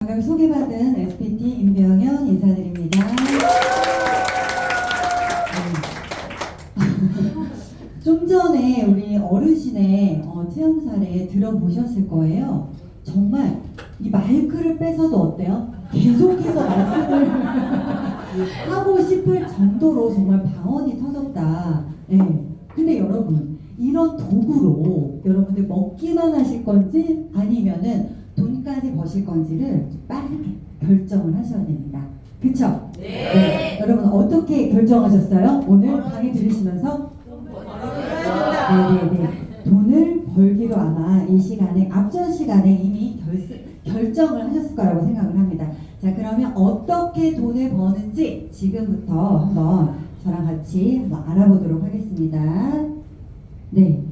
방금 소개받은 SPT 임병현 인사드립니다. 좀 전에 우리 어르신의 체험 사례 들어보셨을 거예요. 정말 이 마이크를 뺏어도 어때요? 계속해서 말씀을 하고 싶을 정도로 정말 방언이 터졌다. 네. 근데 여러분, 이런 도구로 여러분들 먹기만 하실 건지 아니면은 돈까지 버실 건지를 빠르게 결정을 하셔야 됩니다. 그쵸? 네. 여러분 어떻게 결정하셨어요? 오늘 강의 들으시면서? 네네네. 돈을 벌기로 아마 이 시간에, 앞전 시간에 이미 결정을 하셨을 거라고 생각을 합니다. 자, 그러면 어떻게 돈을 버는지 지금부터 한번 저랑 같이 한번 알아보도록 하겠습니다. 네.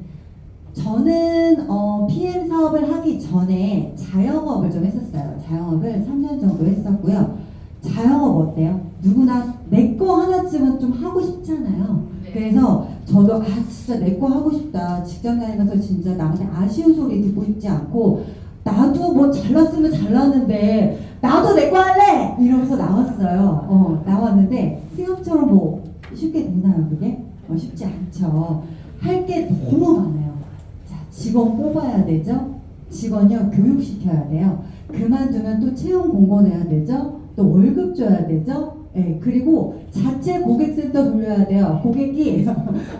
저는 PM 사업을 하기 전에 자영업을 좀 했었어요. 자영업을 3년 정도 했었고요. 자영업 어때요? 누구나 내 거 하나쯤은 좀 하고 싶잖아요. 네. 그래서 저도 진짜 내 거 하고 싶다. 직장 다니면서 진짜 남한테 아쉬운 소리 듣고 싶지 않고 나도 뭐 잘났으면 잘났는데 나도 내 거 할래! 이러면서 나왔어요. 나왔는데 생각처럼 뭐 쉽게 되나요 그게? 쉽지 않죠. 할 게 너무 많아요. 자, 직원 뽑아야 되죠? 직원요 교육시켜야 돼요. 그만두면 또 채용 공고내야 되죠? 또 월급 줘야 되죠? 네, 그리고 자체 고객센터 돌려야 돼요. 고객이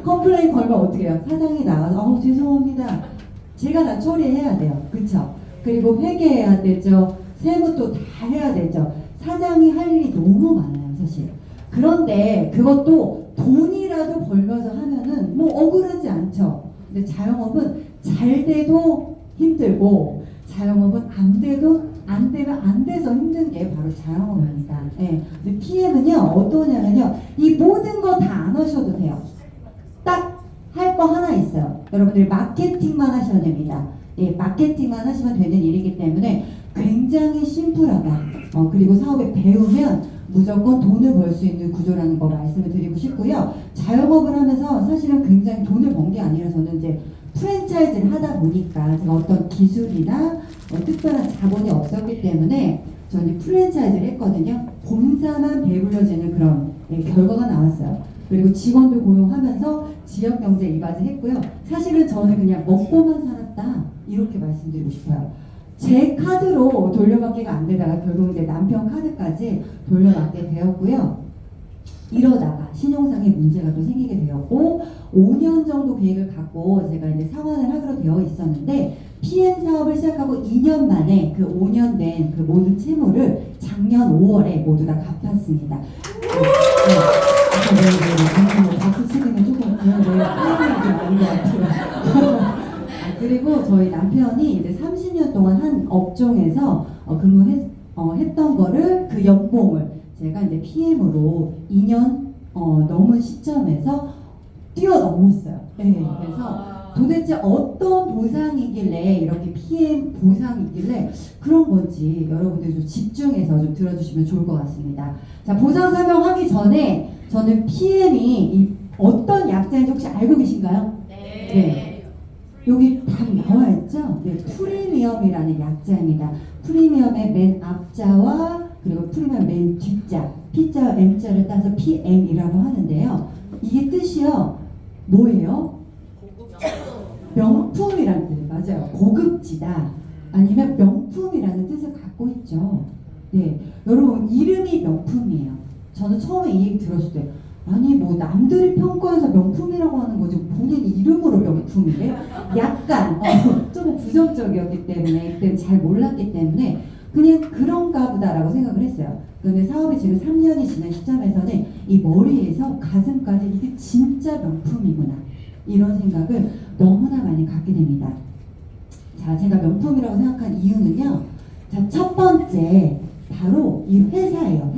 컴플레인 걸면 어떻게 해요? 사장이 나가서 죄송합니다. 제가 다 처리해야 돼요. 그쵸? 그리고 회계해야 되죠. 세무도 다 해야 되죠. 사장이 할 일이 너무 많아요, 사실. 그런데 그것도 돈이라도 벌면서 하면은 뭐 억울하지 않죠. 근데 자영업은 잘 돼도 힘들고 자영업은 안 돼도 안 되면 안 돼서 힘든 게 바로 자영업입니다. 예. 근데 PM은요 어떠냐면요 이 모든 거 다 안 하셔도 돼요. 딱 할 거 하나 있어요. 여러분들 마케팅만 하셔야 됩니다. 예, 마케팅만 하시면 되는 일이기 때문에 굉장히 심플하다. 그리고 사업에 배우면 무조건 돈을 벌 수 있는 구조라는 거 말씀을 드리고 싶고요. 자영업을 하면서 사실은 굉장히 돈을 번 게 아니라 저는 이제 프랜차이즈를 하다 보니까 제가 어떤 기술이나 특별한 자본이 없었기 때문에 저는 프랜차이즈를 했거든요. 본사만 배불려지는 그런 결과가 나왔어요. 그리고 직원도 고용하면서 지역 경제 이바지 했고요. 사실은 저는 그냥 먹고만 살았다 이렇게 말씀드리고 싶어요. 제 카드로 돌려받기가 안 되다가 결국 이제 남편 카드까지 돌려받게 되었고요. 이러다가 신용상의 문제가 또 생기게 되었고 5년 정도 계획을 갖고 제가 이제 상환을 하기로 되어 있었는데 PM 사업을 시작하고 2년 만에 그 5년 된 그 모든 채무를 작년 5월에 모두 다 갚았습니다. 박수 치는 게 조금 타이밍이 좀 아닌 것 같아요. 그리고 저희 남편이 이제 30년 동안 한 업종에서 근무했던 거를 그 연봉을 제가 이제 PM으로 2년 넘은 시점에서 뛰어넘었어요. 네, 그래서 도대체 어떤 보상이길래 이렇게 PM 보상이길래 그런 건지 여러분들 좀 집중해서 좀 들어주시면 좋을 것 같습니다. 자, 보상 설명하기 전에 저는 PM이 어떤 약자인지 혹시 알고 계신가요? 네. 여기 답 나와 있죠? 네, 프리미엄이라는 약자입니다. 프리미엄의 맨 앞자와 그리고 프리미엄 맨 뒷자, P자와 M자를 따서 PM이라고 하는데요. 이게 뜻이요. 뭐예요? 명품이라는 뜻, 맞아요. 고급지다. 아니면 명품이라는 뜻을 갖고 있죠. 네, 여러분 이름이 명품이에요. 저는 처음에 이 얘기 들었을 때 아니 뭐 남들이 평가해서 명품이라고 하는 거지 본인 이름으로 명품이래? 약간 조금 부정적이었기 때문에 그때 잘 몰랐기 때문에 그냥 그런가 보다라고 생각을 했어요. 그런데 사업이 지금 3년이 지난 시점에서는 이 머리에서 가슴까지 이게 진짜 명품이구나 이런 생각을 너무나 많이 갖게 됩니다. 자, 제가 명품이라고 생각한 이유는요. 자, 첫 번째 바로 이 회사예요.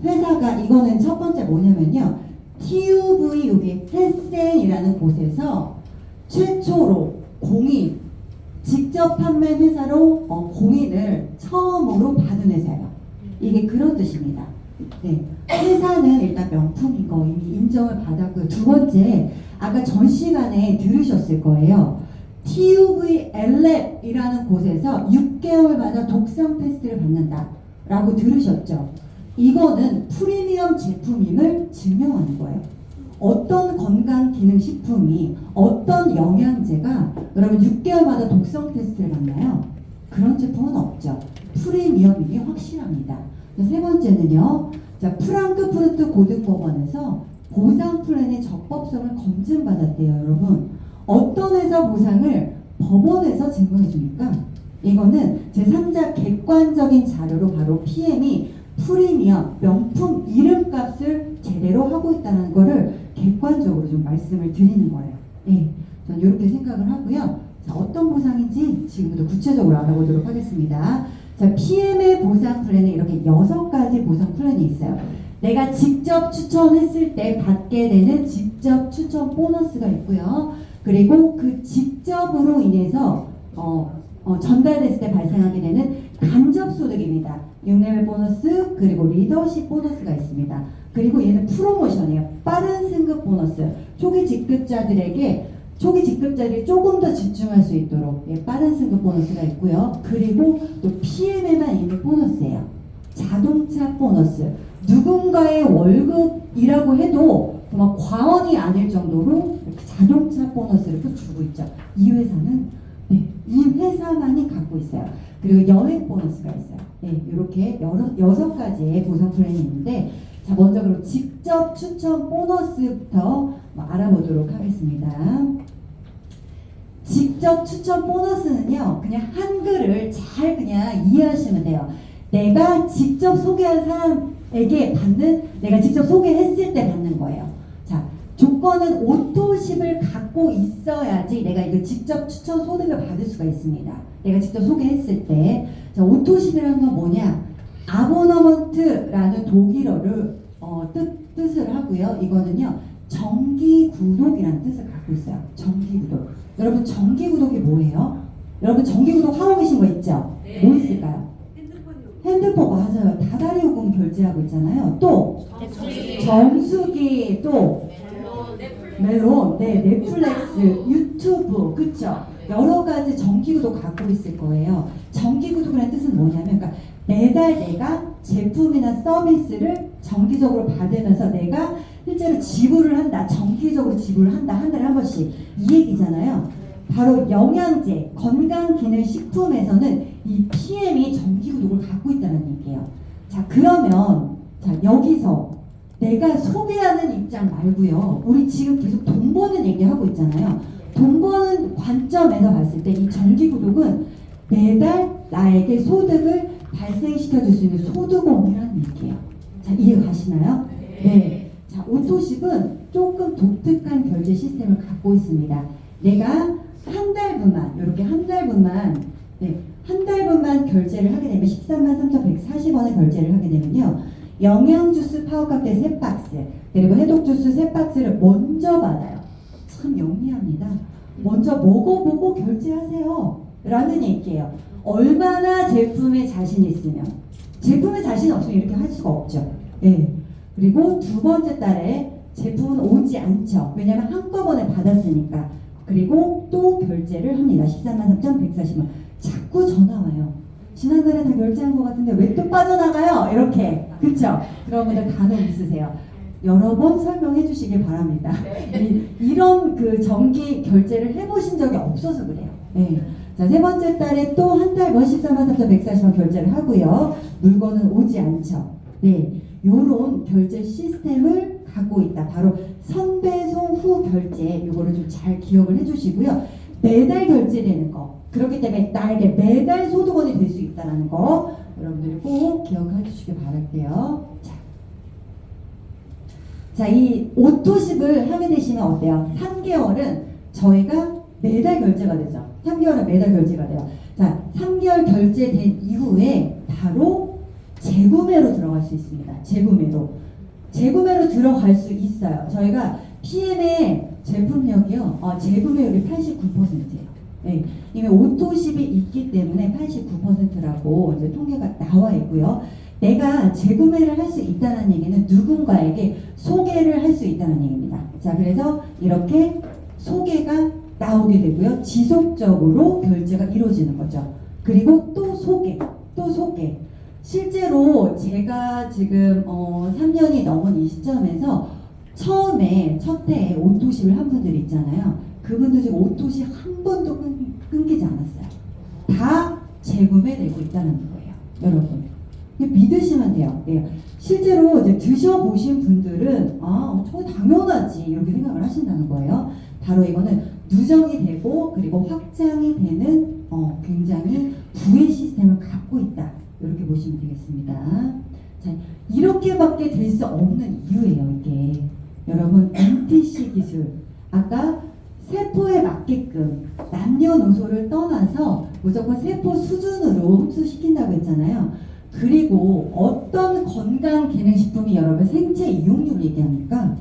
회사가 이거는 첫 번째 뭐냐면요. TUV 여기 헬센이라는 곳에서 최초로 공인 직접 판매 회사로 공인을 처음으로 받은 회사예요. 이게 그런 뜻입니다. 네, 회사는 일단 명품인 거 이미 인정을 받았고요. 두 번째, 아까 전 시간에 들으셨을 거예요. TUV 엘랩이라는 곳에서 6개월마다 독성 테스트를 받는다라고 들으셨죠? 이거는 프리미엄 제품임을 증명하는 거예요. 어떤 건강기능식품이 어떤 영양제가 여러분 6개월마다 독성 테스트를 받나요? 그런 제품은 없죠. 프리미엄임이 확실합니다. 세 번째는요. 자, 프랑크푸르트 고등법원에서 보상 플랜의 적법성을 검증받았대요, 여러분. 어떤 회사 보상을 법원에서 증명해 줍니까? 이거는 제3자 객관적인 자료로 바로 PM이 프리미엄, 명품 이름값을 제대로 하고 있다는 거를 객관적으로 좀 말씀을 드리는 거예요. 예, 전 이렇게 생각을 하고요. 자, 어떤 보상인지 지금부터 구체적으로 알아보도록 하겠습니다. 자, PM의 보상 플랜은 이렇게 6가지 보상 플랜이 있어요. 내가 직접 추천했을 때 받게 되는 직접 추천 보너스가 있고요. 그리고 그 직접으로 인해서 전달됐을 때 발생하게 되는 간접 소득입니다. 6레벨 보너스 그리고 리더십 보너스가 있습니다. 그리고 얘는 프로모션이에요. 빠른 승급 보너스. 초기 직급자들이 조금 더 집중할 수 있도록 빠른 승급 보너스가 있고요. 그리고 또 PM에만 있는 보너스예요. 자동차 보너스. 누군가의 월급이라고 해도 정말 과언이 아닐 정도로 이렇게 자동차 보너스를 또 주고 있죠. 이 회사는 이 회사만이 갖고 있어요. 그리고 여행 보너스가 있어요. 이렇게 6가지의 보상 플랜이 있는데, 자, 먼저 그럼 직접 추천 보너스부터 알아보도록 하겠습니다. 직접 추천 보너스는요, 그냥 한글을 잘 그냥 이해하시면 돼요. 내가 직접 소개한 사람에게 받는, 내가 직접 소개했을 때 받는 거예요. 자, 조건은 오토십을 갖고 있어야지 내가 이거 직접 추천 소득을 받을 수가 있습니다. 내가 직접 소개했을 때. 자, 오토십이라는 건 뭐냐? 아보너먼트라는 독일어를 뜻을 하고요. 이거는요, 정기구독이라는 뜻을 갖고 있어요. 정기구독. 여러분, 정기구독이 뭐예요? 여러분, 정기구독 하고 계신 거 있죠? 네. 뭐 있을까요? 핸드폰 맞아요. 다달이 요금 결제하고 있잖아요. 또 정수기, 또 멜론, 넷플릭스, 유튜브, 그쵸? 여러 가지 정기구독 갖고 있을 거예요. 정기구독이라는 뜻은 뭐냐면, 그러니까 매달 내가 제품이나 서비스를 정기적으로 받으면서 내가 실제로 지불을 한다, 정기적으로 지불을 한다, 한 달에 한 번씩, 이 얘기잖아요. 바로 영양제, 건강기능식품에서는 이 PM이 정기구독을 갖고 있다는 얘기예요. 자, 그러면 자, 여기서 내가 소개하는 입장 말고요. 우리 지금 계속 돈 버는 얘기하고 있잖아요. 돈 버는 관점에서 봤을 때 이 정기구독은 매달 나에게 소득을 발생시켜 줄 수 있는 소득원이라는 얘기예요. 자, 이해 가시나요? 네. 자, 오토십은 조금 독특한 결제 시스템을 갖고 있습니다. 내가 한 달분만, 이렇게 한 달분만, 한 달분만 결제를 하게 되면 133,140원을 결제를 하게 되면요, 영양주스 파워카페 3박스, 그리고 해독주스 3박스를 먼저 받아요. 참 영리합니다. 먼저 먹어보고 결제하세요 라는 얘기예요. 얼마나 제품에 자신 있으면. 제품에 자신 없으면 이렇게 할 수가 없죠. 그리고 두 번째 달에 제품은 오지 않죠. 왜냐하면 한꺼번에 받았으니까. 그리고 또 결제를 합니다. 133,140원. 자꾸 전화 와요. 지난달에 다 결제한 것 같은데 왜 또 빠져나가요? 이렇게. 그쵸? 그런 분들 간혹 있으세요. 여러 번 설명해 주시길 바랍니다. 이런 그 정기 결제를 해보신 적이 없어서 그래요. 자, 세 번째 달에 또 한 달분 143,140원 결제를 하고요. 물건은 오지 않죠. 요런 결제 시스템을 갖고 있다. 바로 선배송 후 결제, 요거를 좀 잘 기억을 해주시고요. 매달 결제되는 거. 그렇기 때문에 나에게 매달 소득원이 될 수 있다는 거 여러분들이 꼭 기억해 주시길 바랄게요. 자, 이 오토십을 하게 되시면 어때요? 3개월은 저희가 매달 결제가 되죠. 3개월은 매달 결제가 돼요. 자, 3개월 결제된 이후에 바로 재구매로 들어갈 수 있습니다. 재구매로 들어갈 수 있어요. 저희가 PM의 제품력이요, 재구매율이 89%예요. 이미 오토십이 있기 때문에 89%라고 이제 통계가 나와 있고요. 내가 재구매를 할 수 있다는 얘기는 누군가에게 소개를 할 수 있다는 얘기입니다. 자, 그래서 이렇게 소개가 나오게 되고요. 지속적으로 결제가 이루어지는 거죠. 그리고 또 소개. 실제로 제가 지금 3년이 넘은 이 시점에서 처음에 첫 해에 오토십을 한 분들이 있잖아요. 그분들 지금 오토십 한 번도 끊기지 않았어요. 다 재구매되고 있다는 거예요. 여러분. 믿으시면 돼요. 예. 실제로 이제 드셔보신 분들은 저거 당연하지 이렇게 생각을 하신다는 거예요. 바로 이거는 누적이 되고 그리고 확장이 되는 굉장히 부의 시스템을 갖고 있다. 이렇게 보시면 되겠습니다. 자, 이렇게밖에 될 수 없는 이유예요. 이게 여러분 MTC 기술 아까 세포에 맞게끔 남녀노소를 떠나서 무조건 세포 수준으로 흡수시킨다고 했잖아요. 그리고 어떤 건강기능식품이 여러분 생체 이용률을 얘기하니까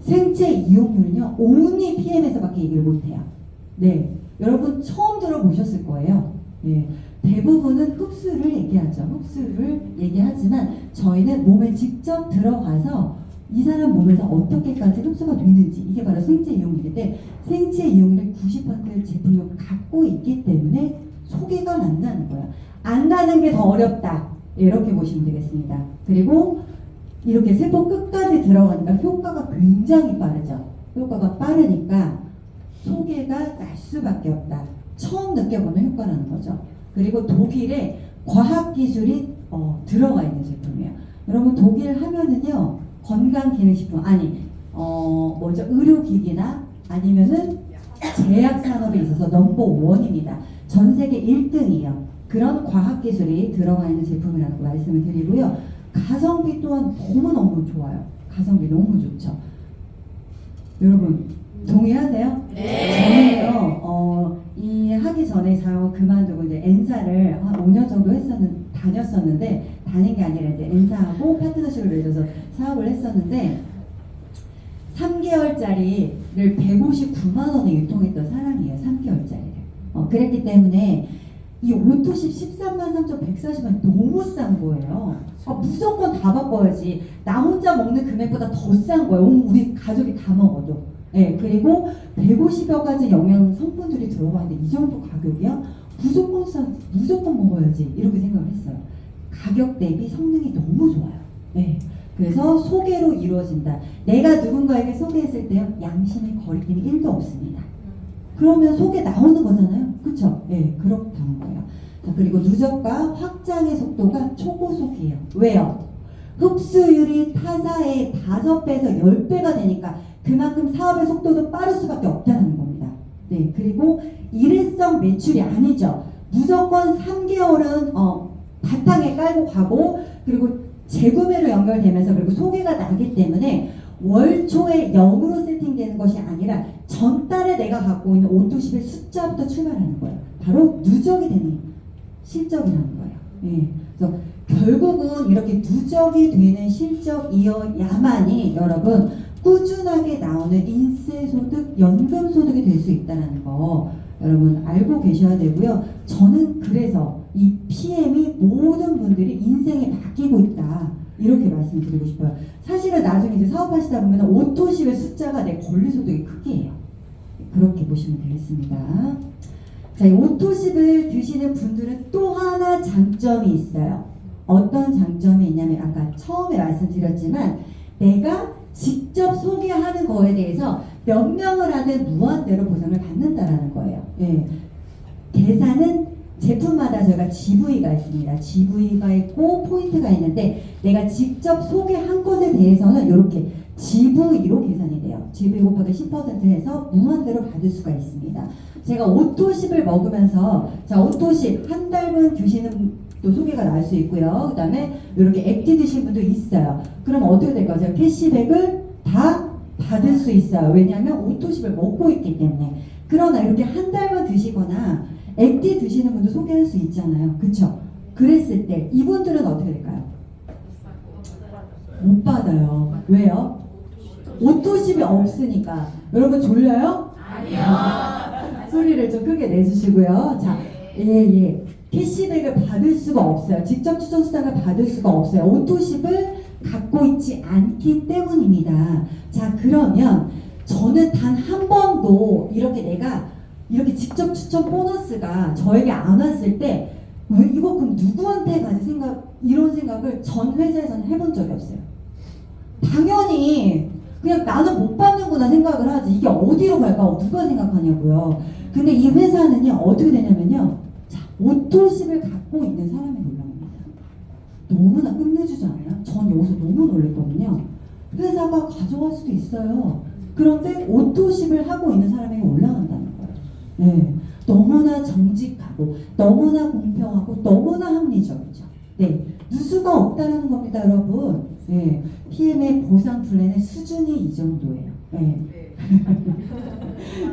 생체 이용률은요 온리 PM에서밖에 얘기를 못해요. 네, 여러분 처음 들어보셨을 거예요. 네, 대부분은 흡수를 얘기하죠. 흡수를 얘기하지만 저희는 몸에 직접 들어가서 이 사람 몸에서 어떻게까지 흡수가 되는지 이게 바로 생체 이용률인데 생체 이용률의 90%를 제품을 갖고 있기 때문에 소개가 안 나는 거예요. 안 나는 게 더 어렵다. 이렇게 보시면 되겠습니다. 그리고 이렇게 세포 끝까지 들어가니까 효과가 굉장히 빠르죠. 효과가 빠르니까 소개가 날 수밖에 없다. 처음 느껴보는 효과라는 거죠. 그리고 독일에 과학기술이 들어가 있는 제품이에요. 여러분 독일 하면은요 건강기능식품 의료기기나 아니면은 제약산업에 있어서 넘버 원입니다. 전 세계 1등이에요. 그런 과학기술이 들어가 있는 제품이라는 거 말씀을 드리고요. 가성비 또한 너무너무 좋아요. 가성비 너무 좋죠. 여러분 동의하세요? 네. 저는요 이 하기 전에 사업 그만두고 이제 엔사를 한 5년 정도 다녔었는데 다닌 게 아니라 이제 엔사하고 파트너십을 맺어서 사업을 했었는데 3개월짜리를 159만 원에 유통했던 사람이에요. 3개월짜리를. 그랬기 때문에 이 오토십 13만 3,140원 너무 싼 거예요. 무조건 다 바꿔야지. 나 혼자 먹는 금액보다 더 싼 거예요. 우리 가족이 다 먹어도. 네, 그리고 150여 가지 영양 성분들이 들어가 있는데 이 정도 가격이야? 무조건 먹어야지. 이렇게 생각을 했어요. 가격 대비 성능이 너무 좋아요. 네. 그래서 소개로 이루어진다. 내가 누군가에게 소개했을 때요. 양심의 거리낌이 1도 없습니다. 그러면 속에 나오는 거잖아요. 그쵸? 네, 그렇다는 거예요. 자, 그리고 누적과 확장의 속도가 초고속이에요. 왜요? 흡수율이 타사의 5배에서 10배가 되니까 그만큼 사업의 속도도 빠를 수밖에 없다는 겁니다. 네, 그리고 일회성 매출이 아니죠. 무조건 3개월은 바탕에 깔고 가고 그리고 재구매로 연결되면서 그리고 소개가 나기 때문에 월 초에 0으로 세팅되는 것이 아니라 전달에 내가 갖고 있는 오토십의 숫자부터 출발하는 거예요. 바로 누적이 되는 실적이라는 거예요. 예. 그래서 결국은 이렇게 누적이 되는 실적이어야만이 여러분 꾸준하게 나오는 인세소득, 연금소득이 될 수 있다는 거 여러분 알고 계셔야 되고요. 저는 그래서 이 PM이 모든 분들이 인생에 바뀌고 있다. 이렇게 말씀드리고 싶어요. 사실은 나중에 이제 사업하시다 보면 오토십의 숫자가 내 권리소득의 크기예요. 그렇게 보시면 되겠습니다. 자, 이 오토십을 드시는 분들은 또 하나 장점이 있어요. 어떤 장점이 있냐면 아까 처음에 말씀드렸지만 내가 직접 소개하는 거에 대해서 몇 명을 하든 무한대로 보상을 받는다라는 거예요. 예. 계산은 제품마다 저희가 GV가 있습니다. GV가 있고 포인트가 있는데 내가 직접 소개한 것에 대해서는 이렇게 GV로 계산이 돼요. GV 곱하기 10% 해서 무한대로 받을 수가 있습니다. 제가 오토십을 먹으면서 자 오토십 한 달분 드시는 또 소개가 날 수 있고요. 그 다음에 이렇게 액티 드신 분도 있어요. 그럼 어떻게 될까요? 제가 캐시백을 다 받을 수 있어요. 왜냐하면 오토십을 먹고 있기 때문에. 그러나 이렇게 한 달만 드시거나 액티 드시는 분도 소개할 수 있잖아요. 그쵸? 그랬을 때 이분들은 어떻게 될까요? 못 받아요. 왜요? 오토십이 없으니까. 여러분 졸려요? 아니요. 소리를 좀 크게 내주시고요. 자, 예. 캐시백을 받을 수가 없어요. 직접 추천 수당을 받을 수가 없어요. 오토십을 갖고 있지 않기 때문입니다. 자, 그러면 저는 단 한 번도 이렇게 내가 이렇게 직접 추천 보너스가 저에게 안 왔을 때 왜 이거 그럼 누구한테 가지 이런 생각을 전 회사에서는 해본 적이 없어요. 당연히 그냥 나는 못 받는구나 생각을 하지 이게 어디로 갈까 누가 생각하냐고요. 근데 이 회사는요 어떻게 되냐면요, 자, 오토십을 갖고 있는 사람이 올라옵니다. 너무나 끝내주지 않아요? 전 여기서 너무 놀랬거든요. 회사가 가져갈 수도 있어요. 그런데 오토십을 하고 있는 사람에게 올라간다는 거예요. 네, 너무나 정직하고 너무나 공평하고 너무나 합리적이죠. 네, 누수가 없다는 겁니다, 여러분. 네, PM의 보상 플랜의 수준이 이 정도예요. 네.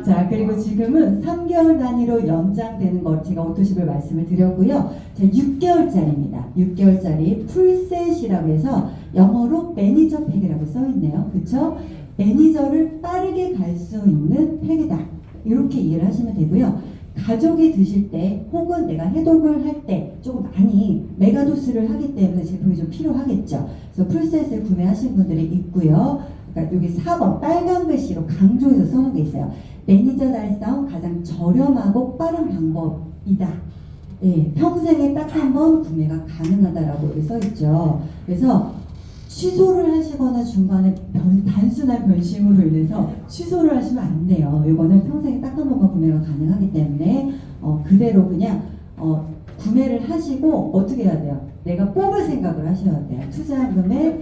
자, 그리고 지금은 3개월 단위로 연장되는 걸 제가 오토십을 말씀을 드렸고요. 자, 6개월짜리입니다. 6개월짜리 풀셋이라고 해서 영어로 매니저 팩이라고 써있네요. 그쵸? 매니저를 빠르게 갈 수 있는 팩이다. 이렇게 이해를 하시면 되고요. 가족이 드실 때 혹은 내가 해독을 할 때 조금 많이 메가도스를 하기 때문에 제품이 좀 필요하겠죠. 그래서 풀셋을 구매하신 분들이 있고요. 그러니까 여기 4번 빨간 글씨로 강조해서 써놓은 게 있어요. 매니저 달성 가장 저렴하고 빠른 방법이다. 예, 평생에 딱 한 번 구매가 가능하다라고 여기 써있죠. 그래서 취소를 하시거나 중간에 단순한 변심으로 인해서 취소를 하시면 안 돼요. 이거는 평생에 딱 한 번만 구매가 가능하기 때문에 그대로 그냥 구매를 하시고 어떻게 해야 돼요? 내가 뽑을 생각을 하셔야 돼요. 투자금에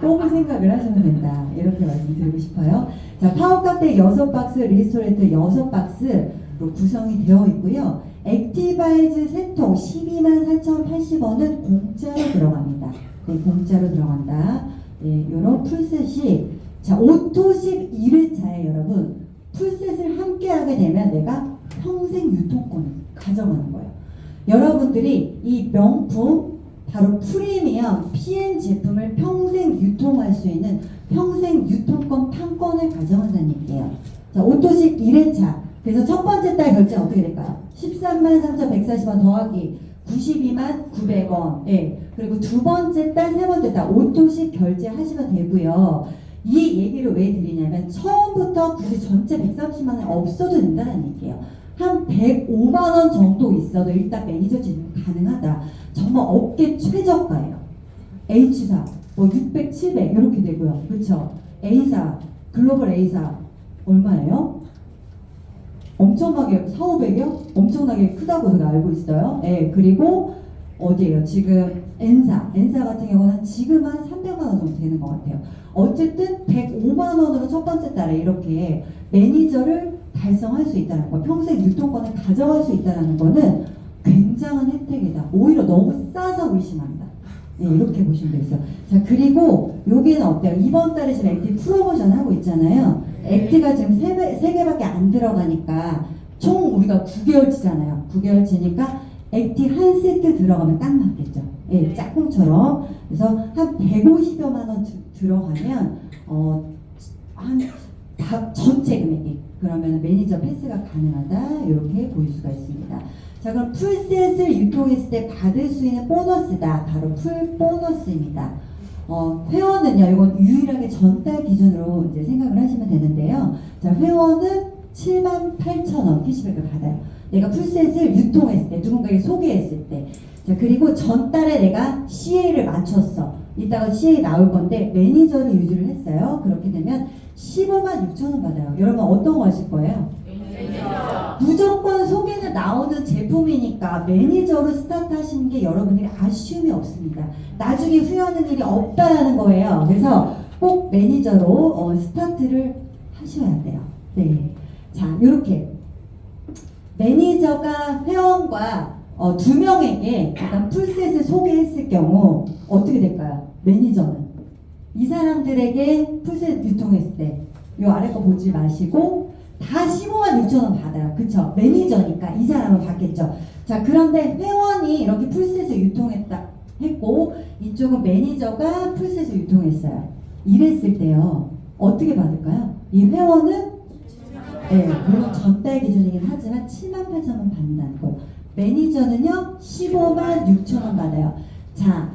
뽑을 생각을 하시면 된다. 이렇게 말씀드리고 싶어요. 자, 파워카페 6박스, 리스토레이트 6박스로 구성이 되어 있고요. 액티바이즈 세통 124,080원은 공짜로 들어갑니다. 네, 공짜로 들어간다. 네, 요런 풀셋이 자, 오토십 1회차에 여러분 풀셋을 함께 하게 되면 내가 평생 유통권을 가져가는 거예요. 여러분들이 이 명품 바로 프리미엄 PM 제품을 평생 유통할 수 있는 평생 유통권 판권을 가져간다는 얘기예요. 자, 오토십 1회차. 그래서 첫 번째 달 결제는 어떻게 될까요? 133,140원 더하기 929,900원. 예. 그리고 두 번째 달, 세 번째 달 오토십 결제하시면 되고요. 이 얘기를 왜 드리냐면 처음부터 굳이 전체 130만 원이 없어도 된다는 얘기예요. 한 105만 원 정도 있어도 일단 매니저 지금 가능하다. 정말 업계 최저가예요. H사 뭐 600, 700 이렇게 되고요. 그렇죠? A사, 글로벌 A사 얼마예요? 엄청나게 4, 500이요? 엄청나게 크다고 제가 알고 있어요. 네, 그리고 어디에요? 지금 N사 같은 경우는 지금 한 300만 원 정도 되는 것 같아요. 어쨌든 105만 원으로 첫 번째 달에 이렇게 매니저를 달성할 수 있다는 거, 평생 유통권을 가져갈 수 있다는 거는 굉장한 혜택이다. 오히려 너무 싸서 의심한다. 네, 이렇게 보시면 되겠어요. 자, 그리고 여기는 어때요? 이번 달에 지금 액티 프로모션 하고 있잖아요. 액티가 지금 3개밖에 안 들어가니까 총 우리가 9개월치잖아요. 9개월치니까 액티 한 세트 들어가면 딱 맞겠죠. 예, 짝꿍처럼. 그래서 한 150여만 원 들어가면 다 전체 금액이 그러면 매니저 패스가 가능하다. 이렇게 보일 수가 있습니다. 자, 그럼 풀셋을 유통했을 때 받을 수 있는 보너스다. 바로 풀 보너스입니다. 회원은요, 이건 유일하게 전달 기준으로 이제 생각을 하시면 되는데요. 자, 회원은 78,000원 캐시백을 받아요. 내가 풀셋을 유통했을 때, 누군가에게 소개했을 때. 자, 그리고 전달에 내가 CA를 맞췄어. 이따가 CA 나올 건데, 매니저를 유지를 했어요. 그렇게 되면 15만 6천원 받아요. 여러분 어떤 거 하실 거예요? 무조건 소개는 나오는 제품이니까 매니저로 스타트 하시는 게 여러분들이 아쉬움이 없습니다. 나중에 후회하는 일이 없다라는 거예요. 그래서 꼭 매니저로 스타트를 하셔야 돼요. 네. 자, 이렇게 매니저가 회원과 두 명에게 일단 풀셋을 소개했을 경우 어떻게 될까요? 매니저는 이 사람들에게 풀셋 유통했을 때 이 아래 거 보지 마시고 다 15만 6천원 받아요. 그쵸? 매니저니까 이 사람은 받겠죠. 자, 그런데 회원이 이렇게 풀셋을 유통했다 했고 이쪽은 매니저가 풀셋을 유통했어요. 이랬을 때요 어떻게 받을까요? 이 회원은 네, 물론 전달 기준이긴 하지만 78,000원 받는다는 거예요. 매니저는요 15만 6천원 받아요. 자,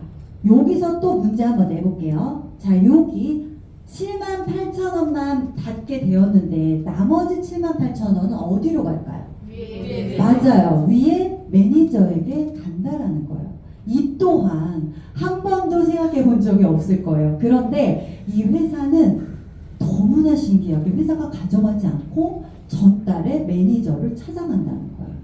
여기서 또 문제 한번 내볼게요. 자, 여기 78,000원만 받게 되었는데 나머지 78,000원은 어디로 갈까요? 맞아요. 위에 매니저에게 간다라는 거예요. 이 또한 한 번도 생각해 본 적이 없을 거예요. 그런데 이 회사는 너무나 신기하게 회사가 가져가지 않고 전달에 매니저를 찾아간다는 거예요.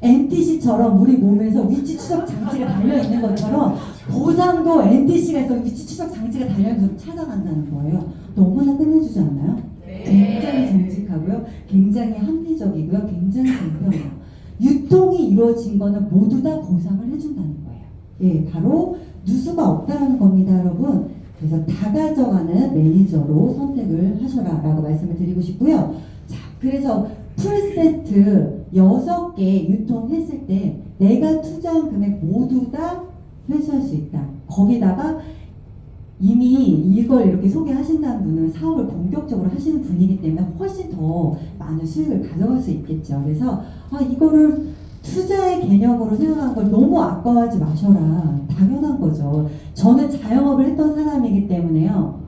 NTC처럼 우리 몸에서 위치 추적 장치가 달려 있는 것처럼 보상도 NTC가 해서 위치 추적 장치가 달려 있는 것처럼 찾아간다는 거예요. 너무나 끝내주지 않나요? 굉장히 정직하고요. 굉장히 합리적이고요. 굉장히 공평해요. 유통이 이루어진 거는 모두 다 보상을 해준다는 거예요. 예, 바로 누수가 없다는 겁니다, 여러분. 그래서 다 가져가는 매니저로 선택을 하셔라 라고 말씀을 드리고 싶고요. 자, 그래서 풀세트 6개 유통했을 때 내가 투자한 금액 모두 다 회수할 수 있다. 거기다가 이미 이걸 이렇게 소개하신다는 분은 사업을 본격적으로 하시는 분이기 때문에 훨씬 더 많은 수익을 가져갈 수 있겠죠. 그래서 이거를 투자의 개념으로 생각하는 걸 너무 아까워하지 마셔라. 당연한 거죠. 저는 자영업을 했던 사람이기 때문에요.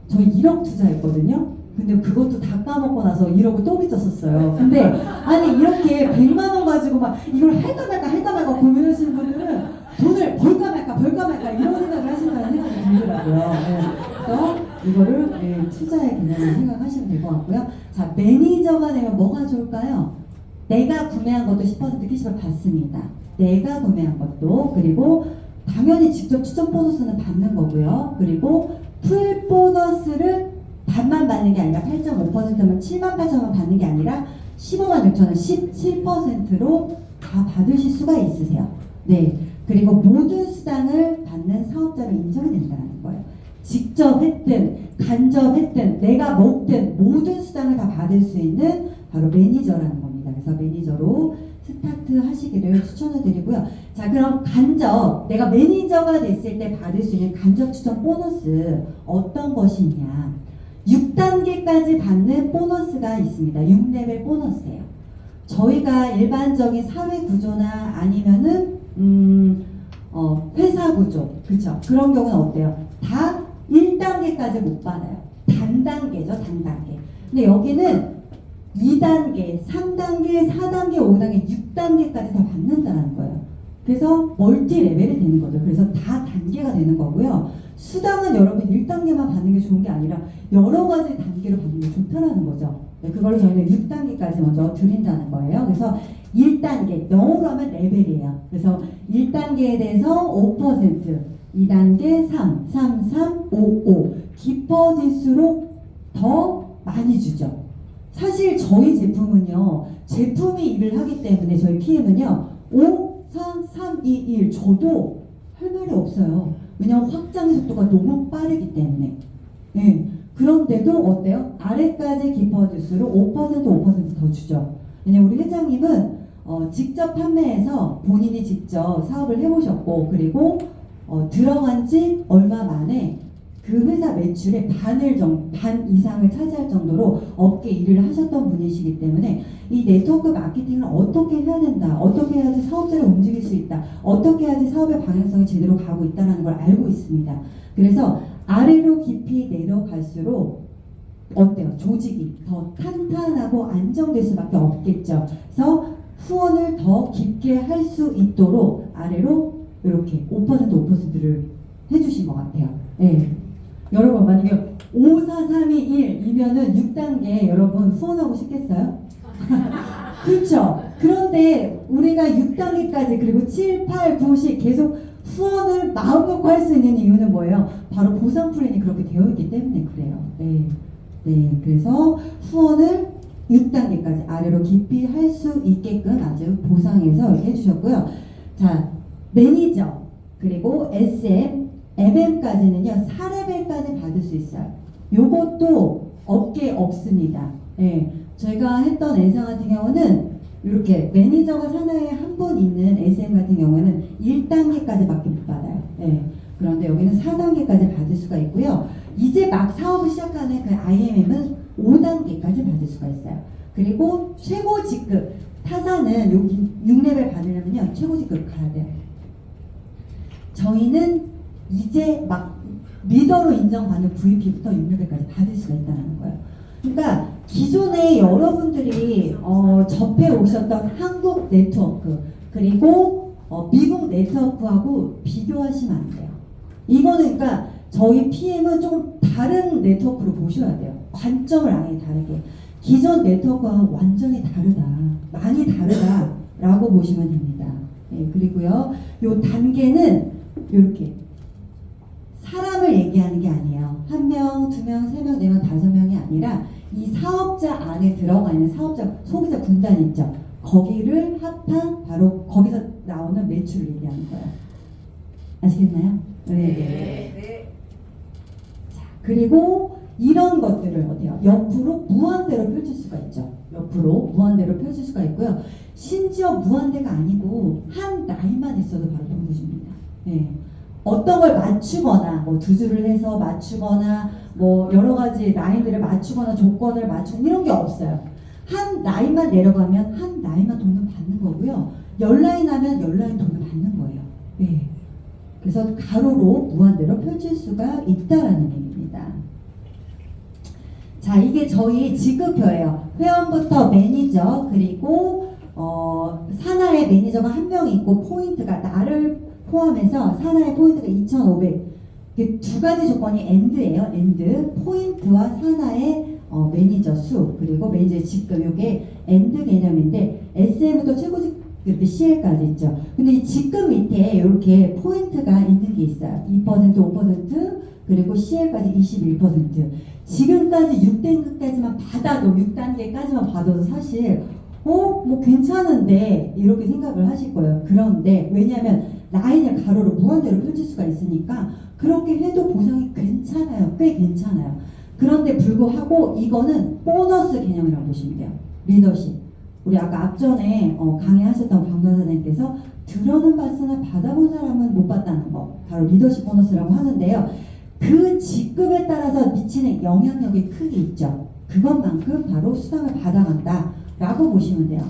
저 1억 투자했거든요. 근데 그것도 다 까먹고 나서 1억을 또 빚졌었어요. 근데 아니 이렇게 100만 원 가지고 막 이걸 할까 말까 고민하시는 분들은 돈을 벌까 말까 이런 생각을 하신다는 생각이 들더라고요. 네. 그래서 이거를 투자의 개념을 생각하시면 될 것 같고요. 자, 매니저가 되면 뭐가 좋을까요? 내가 구매한 것도 10% 캐시백 받습니다. 내가 구매한 것도. 그리고 당연히 직접 추천 보너스는 받는 거고요. 그리고 풀 보너스를 반만 받는 게 아니라 8.5%면 78,000원 받는 게 아니라 15만 6천원 17%로 다 받으실 수가 있으세요. 네. 그리고 모든 수당을 받는 사업자로 인정이 된다는 거예요. 직접 했든 간접했든 내가 먹든 모든 수당을 다 받을 수 있는 바로 매니저라는 겁니다. 그래서 매니저로 스타트 하시기를 추천을 드리고요. 자, 그럼 간접, 내가 매니저가 됐을 때 받을 수 있는 간접 추천 보너스 어떤 것이 있냐. 6단계까지 받는 보너스가 있습니다. 6레벨 보너스예요. 저희가 일반적인 사회 구조나 아니면은 회사 구조, 그쵸? 그런 경우는 어때요? 다 1단계까지 못 받아요. 단단계죠, 단단계. 근데 여기는 2단계, 3단계, 4단계, 5단계, 6단계까지 다 받는다는 거예요. 그래서 멀티 레벨이 되는 거죠. 그래서 다 단계가 되는 거고요. 수당은 여러분 1단계만 받는 게 좋은 게 아니라 여러 가지 단계로 받는 게 좋다라는 거죠. 네, 그걸 저희는 6단계까지 먼저 드린다는 거예요. 그래서 1단계, 영어로 하면 레벨이에요. 그래서 1단계에 대해서 5%, 2단계 3, 3, 3, 5, 5. 깊어질수록 더 많이 주죠. 사실 저희 제품은요, 제품이 일을 하기 때문에 저희 PM은요, 5, 4, 3, 2, 1 줘도 할 말이 없어요. 왜냐하면 확장의 속도가 너무 빠르기 때문에. 네. 그런데도 어때요? 아래까지 깊어질수록 5%더 주죠. 왜냐면 우리 회장님은 직접 판매해서 본인이 직접 사업을 해보셨고, 그리고 들어간 지 얼마 만에 그 회사 매출의 반 이상을 차지할 정도로 업계 일을 하셨던 분이시기 때문에 이 네트워크 마케팅을 어떻게 해야 된다, 어떻게 해야지 사업자를 움직일 수 있다, 어떻게 해야지 사업의 방향성이 제대로 가고 있다는 걸 알고 있습니다. 그래서 아래로 깊이 내려갈수록 어때요? 조직이 더 탄탄하고 안정될 수밖에 없겠죠. 그래서 후원을 더 깊게 할 수 있도록 아래로 이렇게 5%를 해주신 것 같아요. 네. 여러분 만약에 5, 4, 3, 2, 1이면은 6단계 여러분 후원하고 싶겠어요? 그렇죠? 그런데 우리가 6단계까지 그리고 7, 8, 9, 10 계속 후원을 마음 놓고 할 수 있는 이유는 뭐예요? 바로 보상 플랜이 그렇게 되어 있기 때문에 그래요. 네. 네. 그래서 후원을 6단계까지 아래로 깊이 할 수 있게끔 아주 보상해서 이렇게 해주셨고요. 자, 매니저 그리고 SM MM까지는요 4레벨까지 받을 수 있어요. 요것도 업계에 없습니다. 예, 저희가 했던 N사 같은 경우는 이렇게 매니저가 산하에 한 분 있는 SM 같은 경우에는 1단계까지밖에 못 받아요. 예, 그런데 여기는 4단계까지 받을 수가 있고요. 이제 막 사업을 시작하는 그 IMM은 5단계까지 받을 수가 있어요. 그리고 최고 직급 타사는 여기 6레벨 받으려면요 최고 직급 가야 돼요. 저희는 이제 막 리더로 인정받는 VP부터 6레벨까지 받을 수가 있다는 거예요. 그러니까 기존에 여러분들이 접해 오셨던 한국 네트워크 그리고 미국 네트워크하고 비교하시면 안 돼요. 이거는 그러니까 저희 PM은 조금 다른 네트워크로 보셔야 돼요. 관점을 아예 다르게. 기존 네트워크와 완전히 다르다. 많이 다르다라고 보시면 됩니다. 예, 그리고요. 요 단계는 이렇게 사람을 얘기하는 게 아니에요. 1명, 2명, 3명, 4명, 5명이 아니라 이 사업자 안에 들어가 있는 사업자, 소비자 군단 있죠. 거기를 합한 바로 거기서 나오는 매출을 얘기하는 거예요. 아시겠나요? 네. 자, 그리고 이런 것들을 어때요? 옆으로 무한대로 펼칠 수가 있죠. 옆으로 무한대로 펼칠 수가 있고요. 심지어 무한대가 아니고 한 라인만 있어도 바로 동부집니다. 네. 어떤 걸 맞추거나 뭐 두 줄을 해서 맞추거나 뭐 여러 가지 라인들을 맞추거나 조건을 맞추고 이런 게 없어요. 한 라인만 내려가면 한 라인만 돈을 받는 거고요. 10라인 하면 10라인 돈을 받는 거예요. 네. 그래서 가로로 무한대로 펼칠 수가 있다라는 얘기입니다. 자, 이게 저희 지급표예요. 회원부터 매니저 그리고 산하의 매니저가 한 명 있고 포인트가 나를 포함해서 산하의 포인트가 2,500. 두 가지 조건이 엔드예요. 엔드 포인트와 산하의 매니저 수 그리고 매니저의 지급 이게 엔드 개념인데 SM부터 최고직 이렇게 CL까지 있죠. 근데 이 지급 밑에 이렇게 포인트가 있는 게 있어요. 2%, 5% 그리고 CL까지 21%. 지금까지 6단계까지만 받아도 6단계까지만 받아도 사실 뭐 괜찮은데 이렇게 생각을 하실 거예요. 그런데 왜냐하면 라인을 가로로 무한대로 펼칠 수가 있으니까 그렇게 해도 보상이 괜찮아요. 꽤 괜찮아요. 그런데 불구하고 이거는 보너스 개념이라고 보시면 돼요. 리더십. 우리 아까 앞전에 강의하셨던 강단사님께서 들어는 봤으나 받아본 사람은 못 봤다는 거. 바로 리더십 보너스라고 하는데요. 그 직급에 따라서 미치는 영향력이 크게 있죠. 그것만큼 바로 수당을 받아간다 라고 보시면 돼요.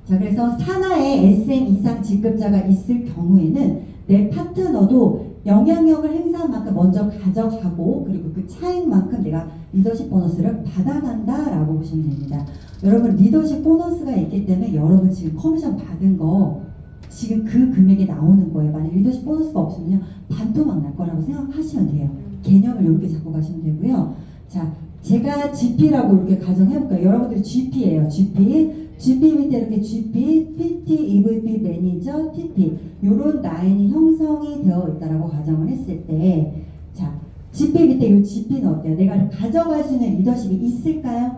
자, 그래서 산하에 SM 이상 직급자가 있을 경우에는 내 파트너도 영향력을 행사한 만큼 먼저 가져가고 그리고 그 차익만큼 내가 리더십 보너스를 받아간다 라고 보시면 됩니다. 여러분 리더십 보너스가 있기 때문에 여러분 지금 커미션 받은 거 지금 그 금액이 나오는 거예요. 만약 리더십 보너스가 없으면요 반토막 날 거라고 생각하시면 돼요. 개념을 이렇게 잡고 가시면 되고요. 자, 제가 GP라고 이렇게 가정해볼까요? 여러분들이 GP예요. GP 밑에 이렇게 GP, PT, EVP, 매니저, TP 이런 라인이 형성이 되어 있다라고 가정을 했을 때, 자, GP 밑에 이 GP는 어때요? 내가 가져갈 수 있는 리더십이 있을까요?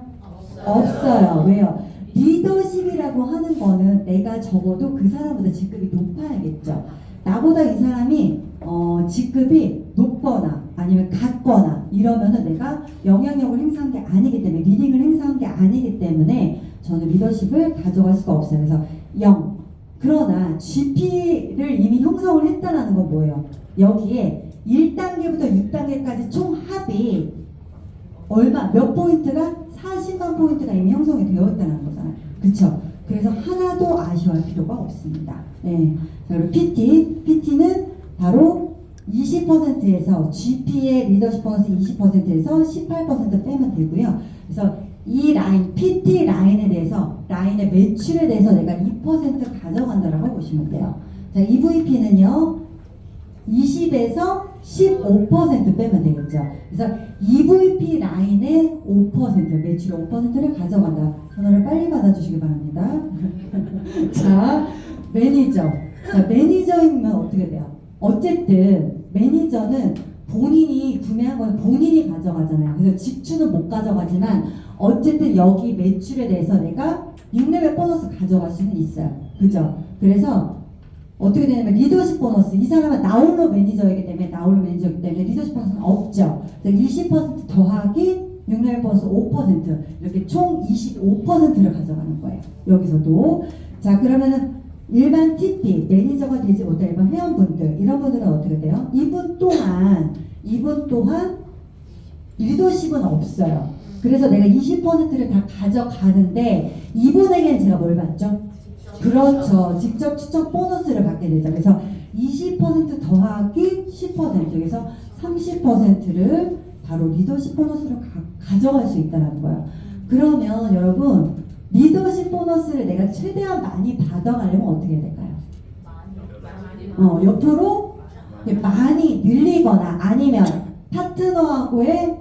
없어요. 왜요? 리더십이라고 하는 거는 내가 적어도 그 사람보다 직급이 높아야겠죠. 나보다 이 사람이 직급이 높거나 아니면 같거나 이러면은 내가 영향력을 행사한 게 아니기 때문에 리딩을 행사한 게 아니기 때문에 저는 리더십을 가져갈 수가 없어요. 그래서 0. 그러나 GP를 이미 형성을 했다는 건 뭐예요? 여기에 1단계부터 6단계까지 총 합이 얼마 몇 포인트가 40만 포인트가 이미 형성이 되어 있다는 거잖아요. 그렇죠? 그래서 하나도 아쉬워할 필요가 없습니다. 네. 자, 그리고 PT는 바로 20%에서 GP의 리더십 보너스 20%에서 18% 빼면 되고요. 그래서 이 라인, PT 라인에 대해서 라인의 매출에 대해서 내가 2% 가져간다라고 보시면 돼요. 자, EVP는요. 20에서 15% 빼면 되겠죠. 그래서 EVP 라인의 5%, 매출의 5%를 가져간다. 전화를 빨리 받아주시기 바랍니다. 자, 매니저. 자, 매니저이면 어떻게 돼요? 어쨌든 매니저는 본인이 구매한 건 본인이 가져가잖아요. 그래서 직주는 못 가져가지만 어쨌든 여기 매출에 대해서 내가 6레벨 보너스 가져갈 수는 있어요. 그죠? 그래서 어떻게 되냐면 리더십 보너스, 이 사람은 나홀로 매니저이기 때문에 리더십 보너스는 없죠. 20% 더하기 6레벨 보너스 5% 이렇게 총 25%를 가져가는 거예요. 여기서도. 자, 그러면은 일반 TP, 매니저가 되지 못한 일반 회원분들, 이런 분들은 어떻게 돼요? 이분 또한 리더십은 없어요. 그래서 내가 20%를 다 가져가는데 이분에게는 제가 뭘 받죠? 그렇죠. 직접 추천 보너스를 받게 되죠. 그래서 20% 더하기 10%, 그래서 30%를 바로 리더십 보너스를 가져갈 수 있다는 거예요. 그러면 여러분 리더십 보너스를 내가 최대한 많이 받아가려면 어떻게 해야 될까요? 옆으로 많이 늘리거나 아니면 파트너하고의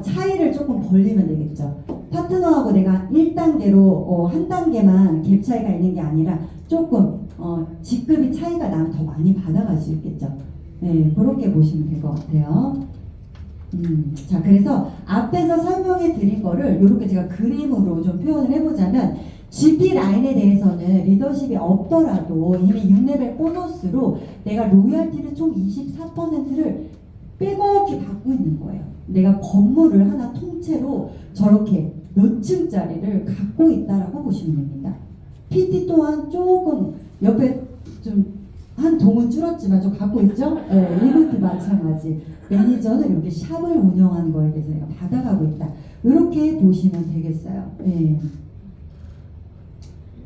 차이를 조금 벌리면 되겠죠. 파트너하고 내가 1단계로 한 단계만 갭 차이가 있는 게 아니라 조금 직급이 차이가 나면 더 많이 받아갈 수 있겠죠. 네, 그렇게 보시면 될 것 같아요. 자, 그래서 앞에서 설명해 드린 거를 이렇게 제가 그림으로 좀 표현을 해보자면 GP 라인에 대해서는 리더십이 없더라도 이미 6레벨 보너스로 내가 로열티를 총 24%를 빼곡히 받고 있는 거예요. 내가 건물을 하나 통째로 저렇게 몇 층짜리를 갖고 있다라고 보시면 됩니다. PT 또한 조금 옆에 좀 한 동은 줄었지만 좀 갖고 있죠? 네, 이것도 마찬가지. 매니저는 이렇게 샵을 운영하는 거에 대해서 내가 받아가고 있다. 이렇게 보시면 되겠어요. 네.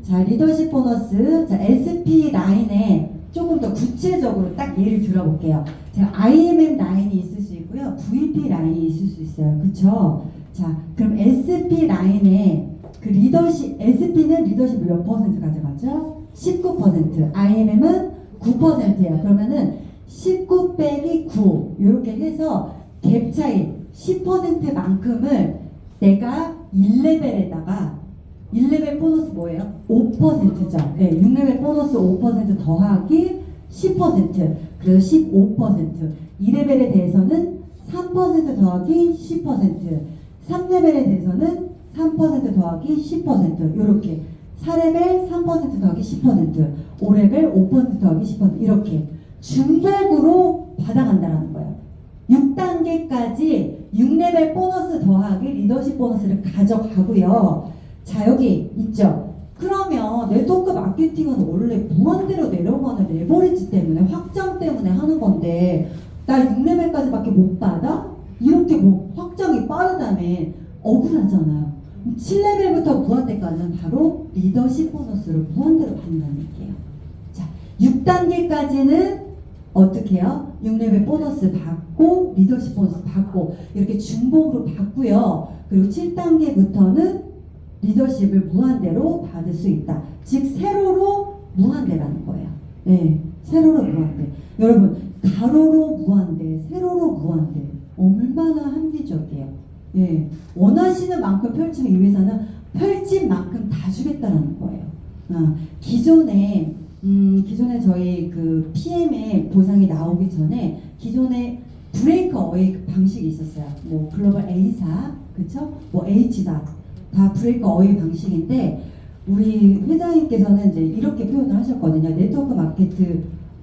자, 리더십 보너스. 자, SP 라인에 조금 더 구체적으로 딱 예를 들어볼게요. 제가 IMM 라인이 있을 수 있고요. VP 라인이 있을 수 있어요. 그쵸? 자, 그럼 SP 라인에 그 리더십, SP는 리더십을 몇 퍼센트 가져가죠? 19%. IMM은 9%예요. 그러면은 19 빼기 9 이렇게 해서 갭 차이 10%만큼을 내가 1레벨에다가 1레벨 보너스 뭐예요? 5%죠. 네, 6레벨 보너스 5% 더하기 10%. 그래서 15%. 2레벨에 대해서는 3% 더하기 10%. 3레벨에 대해서는 3% 더하기 10%. 이렇게 4레벨 3% 더하기 10%. 5레벨 5% 더하기 10%. 이렇게 중복으로 받아간다는 거예요. 6단계까지 6레벨 보너스 더하기 리더십 보너스를 가져가고요. 자, 여기 있죠. 그러면 네트워크 마케팅은 원래 무한대로 내려가는 레버리지 때문에 확장 때문에 하는 건데 나 6레벨까지밖에 못 받아? 이렇게 뭐 확장이 빠르다면 억울하잖아요. 7레벨부터 무한대까지는 바로 리더십 보너스를 무한대로 받는다는 얘기예요. 자, 6단계까지는 어떻게 해요? 6레벨 보너스 받고 리더십 보너스 받고 이렇게 중복으로 받고요. 그리고 7단계부터는 리더십을 무한대로 받을 수 있다. 즉 세로로 무한대라는 거예요. 네, 세로로 무한대. 여러분 가로로 무한대, 세로로 무한대 얼마나 합리적이에요. 예, 원하시는 만큼 펼치면 이 회사는 펼친 만큼 다 주겠다는 거예요. 기존에 저희 그 PM의 보상이 나오기 전에 기존에 브레이크 어웨이 방식이 있었어요. 뭐 글로벌 A사, 그쵸? 뭐 H사 다 브레이크 어웨이 방식인데 우리 회장님께서는 이제 이렇게 표현을 하셨거든요. 네트워크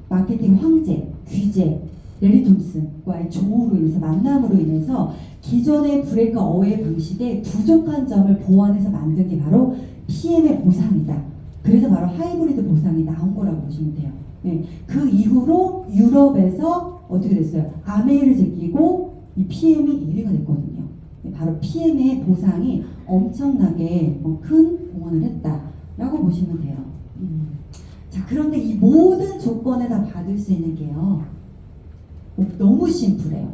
마케팅 황제, 귀재, 레리 톰슨과의 조우로 인해서 만남으로 인해서 기존의 브레이크 어웨이 방식의 부족한 점을 보완해서 만든 게 바로 PM의 보상이다. 그래서 바로 하이브리드 보상이 나온 거라고 보시면 돼요. 네. 그 이후로 유럽에서 어떻게 됐어요? 아메이를 제끼고 이 PM이 1위가 됐거든요. 네. 바로 PM의 보상이 엄청나게 큰 공헌을 했다라고 보시면 돼요. 자, 그런데 이 모든 조건을 다 받을 수 있는 게요. 너무 심플해요.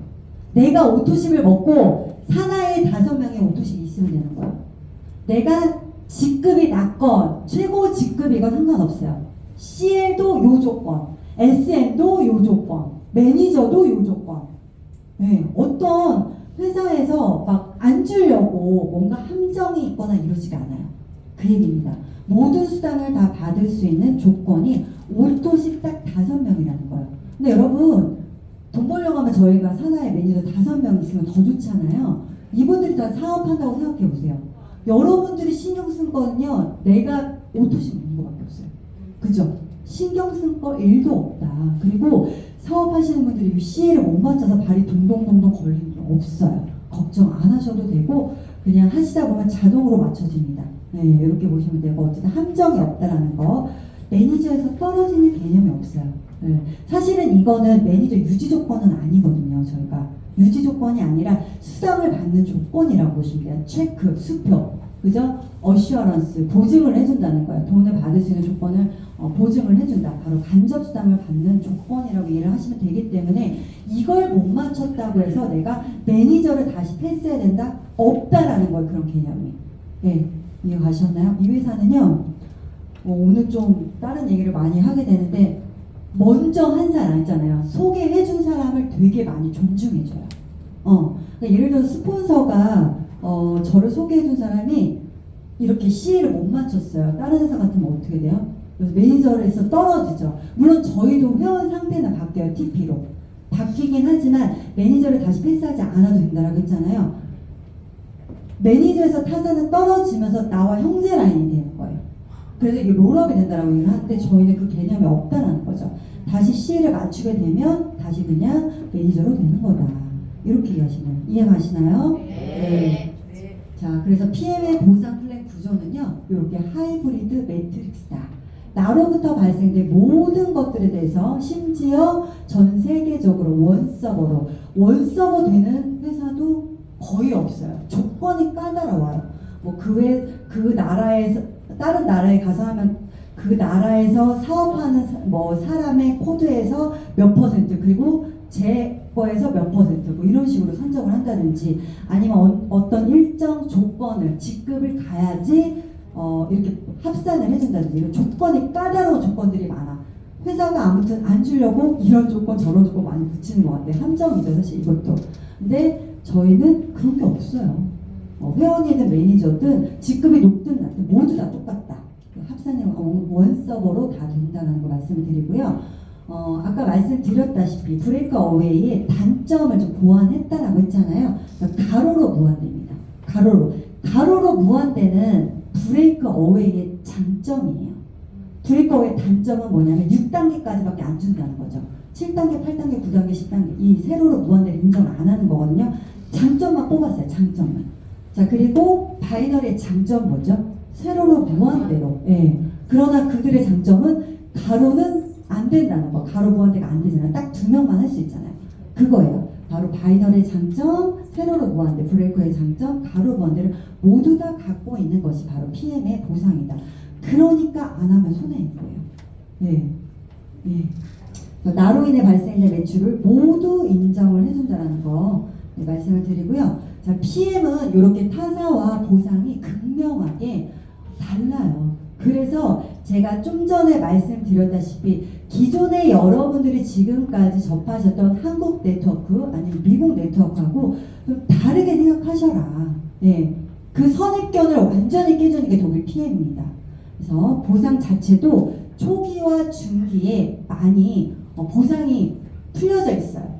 내가 오토십을 먹고 사나이 5명의 오토십이 있으면 되는 거예요. 내가 직급이 낮건 최고 직급이건 상관없어요. CL도 요 조건, SM도 요 조건, 매니저도 요 조건. 네, 어떤 회사에서 막 안 주려고 뭔가 함정이 있거나 이러지가 않아요. 그 얘기입니다. 모든 수당을 다 받을 수 있는 조건이 오토십 딱 5명이라는 거예요. 근데 여러분 돈 벌려고 하면 저희가 사나이 매니저 5명 있으면 더 좋잖아요. 이분들이 다 사업한다고 생각해 보세요. 여러분들이 신경 쓴 거는요, 내가 오토십 먹는 거밖에 없어요. 그죠? 신경 쓴 거 1도 없다. 그리고 사업하시는 분들이 CL을 못 맞춰서 발이 동동동동 걸리는 게 없어요. 걱정 안 하셔도 되고 그냥 하시다 보면 자동으로 맞춰집니다. 네, 이렇게 보시면 되고 어쨌든 함정이 없다라는 거. 매니저에서 떨어지는 개념이 없어요. 네. 사실은 이거는 매니저 유지 조건은 아니거든요. 저희가 유지 조건이 아니라 수당을 받는 조건이라고 보시면 돼요. 체크, 수표. 그죠? 어슈어런스, 보증을 해준다는 거예요. 돈을 받을 수 있는 조건을 보증을 해준다. 바로 간접수당을 받는 조건이라고 이해를 하시면 되기 때문에 이걸 못 맞췄다고 해서 내가 매니저를 다시 패스해야 된다? 없다라는 거예요. 그런 개념이. 네, 이해 가셨나요? 이 회사는요. 오늘 좀 다른 얘기를 많이 하게 되는데 먼저 한 사람 있잖아요. 소개해준 사람을 되게 많이 존중해줘요. 그러니까 예를 들어서 스폰서가 저를 소개해준 사람이 이렇게 CA를 못 맞췄어요. 다른 회사 같으면 어떻게 돼요? 그래서 매니저에서 떨어지죠. 물론 저희도 회원 상태는 바뀌어요. TP로. 바뀌긴 하지만 매니저를 다시 패스하지 않아도 된다고 했잖아요. 매니저에서 타자는 떨어지면서 나와 형제 라인이 되는 거예요. 그래서 이게 롤업이 된다라고 얘기를 하는데 저희는 그 개념이 없다는 거죠. 다시 CA를 맞추게 되면 다시 그냥 매니저로 되는 거다. 이렇게 이해하시나요? 이해가시나요? 네. 자, 그래서 PM의 보상 플랜 구조는요, 이렇게 하이브리드 매트릭스다. 나로부터 발생된 모든 것들에 대해서 심지어 전 세계적으로 원서버 되는 회사도 거의 없어요. 조건이 까다로워요. 뭐 그 나라에서 다른 나라에 가서 하면 그 나라에서 사업하는 뭐 사람의 코드에서 몇 퍼센트 그리고 제 거에서 몇 퍼센트 뭐 이런 식으로 선정을 한다든지 아니면 어떤 일정 조건을 직급을 가야지 이렇게 합산을 해준다든지 이런 조건이 까다로운 조건들이 많아. 회사가 아무튼 안 주려고 이런 조건 저런 조건 많이 붙이는 것 같아요. 함정이죠 사실 이것도. 근데 저희는 그런 게 없어요. 회원이든 매니저든 직급이 높든 낮든 모두 다 똑같다. 합산이 원서버로 다 된다는 거 말씀을 드리고요. 아까 말씀드렸다시피 브레이크 어웨이의 단점을 좀 보완했다라고 했잖아요. 그러니까 가로로 무한대입니다. 가로로 무한대는 브레이크 어웨이의 장점이에요. 브레이크 어웨이의 단점은 뭐냐면 6단계까지밖에 안 준다는 거죠. 7단계, 8단계, 9단계, 10단계 이 세로로 무한대를 인정을 안 하는 거거든요. 장점만 뽑았어요. 장점만. 자, 그리고 바이너리의 장점 뭐죠? 세로로 무한대로. 예. 그러나 그들의 장점은 가로는 안 된다는 거. 가로 무한대가 안 되잖아요. 딱 2명만 할 수 있잖아요. 그거예요. 바로 바이너리의 장점, 세로로 무한대, 브레이커의 장점, 가로 무한대를 모두 다 갖고 있는 것이 바로 PM의 보상이다. 그러니까 안 하면 손해인 거예요. 예. 예. 나로 인해 발생된 매출을 모두 인정을 해준다는 거 말씀을 드리고요. 자, PM은 이렇게 타사와 보상이 극명하게 달라요. 그래서 제가 좀 전에 말씀드렸다시피 기존에 여러분들이 지금까지 접하셨던 한국 네트워크 아니면 미국 네트워크하고 좀 다르게 생각하셔라. 네. 그 선입견을 완전히 깨주는 게 독일 PM입니다. 그래서 보상 자체도 초기와 중기에 많이 보상이 풀려져 있어요.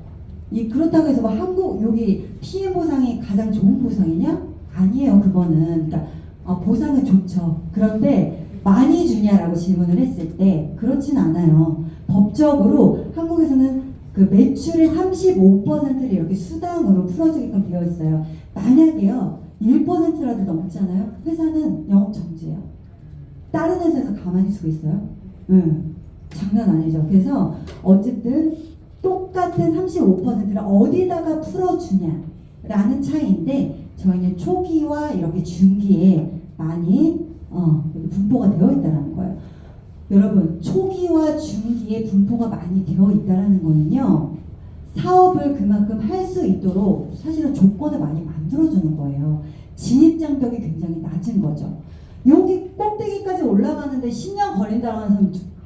그렇다고 해서 뭐 한국 여기 PM 보상이 가장 좋은 보상이냐? 아니에요. 그거는 그러니까 보상은 좋죠. 그런데 많이 주냐라고 질문을 했을 때 그렇진 않아요. 법적으로 한국에서는 그 매출의 35%를 이렇게 수당으로 풀어주게끔 되어 있어요. 만약에요 1%라도 넘잖아요. 회사는 영업 정지예요. 다른 회사에서 가만히 두고 있어요? 장난 아니죠. 그래서 어쨌든 똑같은 35%를 어디다가 풀어주냐라는 차이인데 저희는 초기와 이렇게 중기에 많이 분포가 되어 있다는 거예요. 여러분 초기와 중기에 분포가 많이 되어 있다는 거는요. 사업을 그만큼 할 수 있도록 사실은 조건을 많이 만들어주는 거예요. 진입장벽이 굉장히 낮은 거죠. 여기 꼭대기까지 올라가는데 10년 걸린다고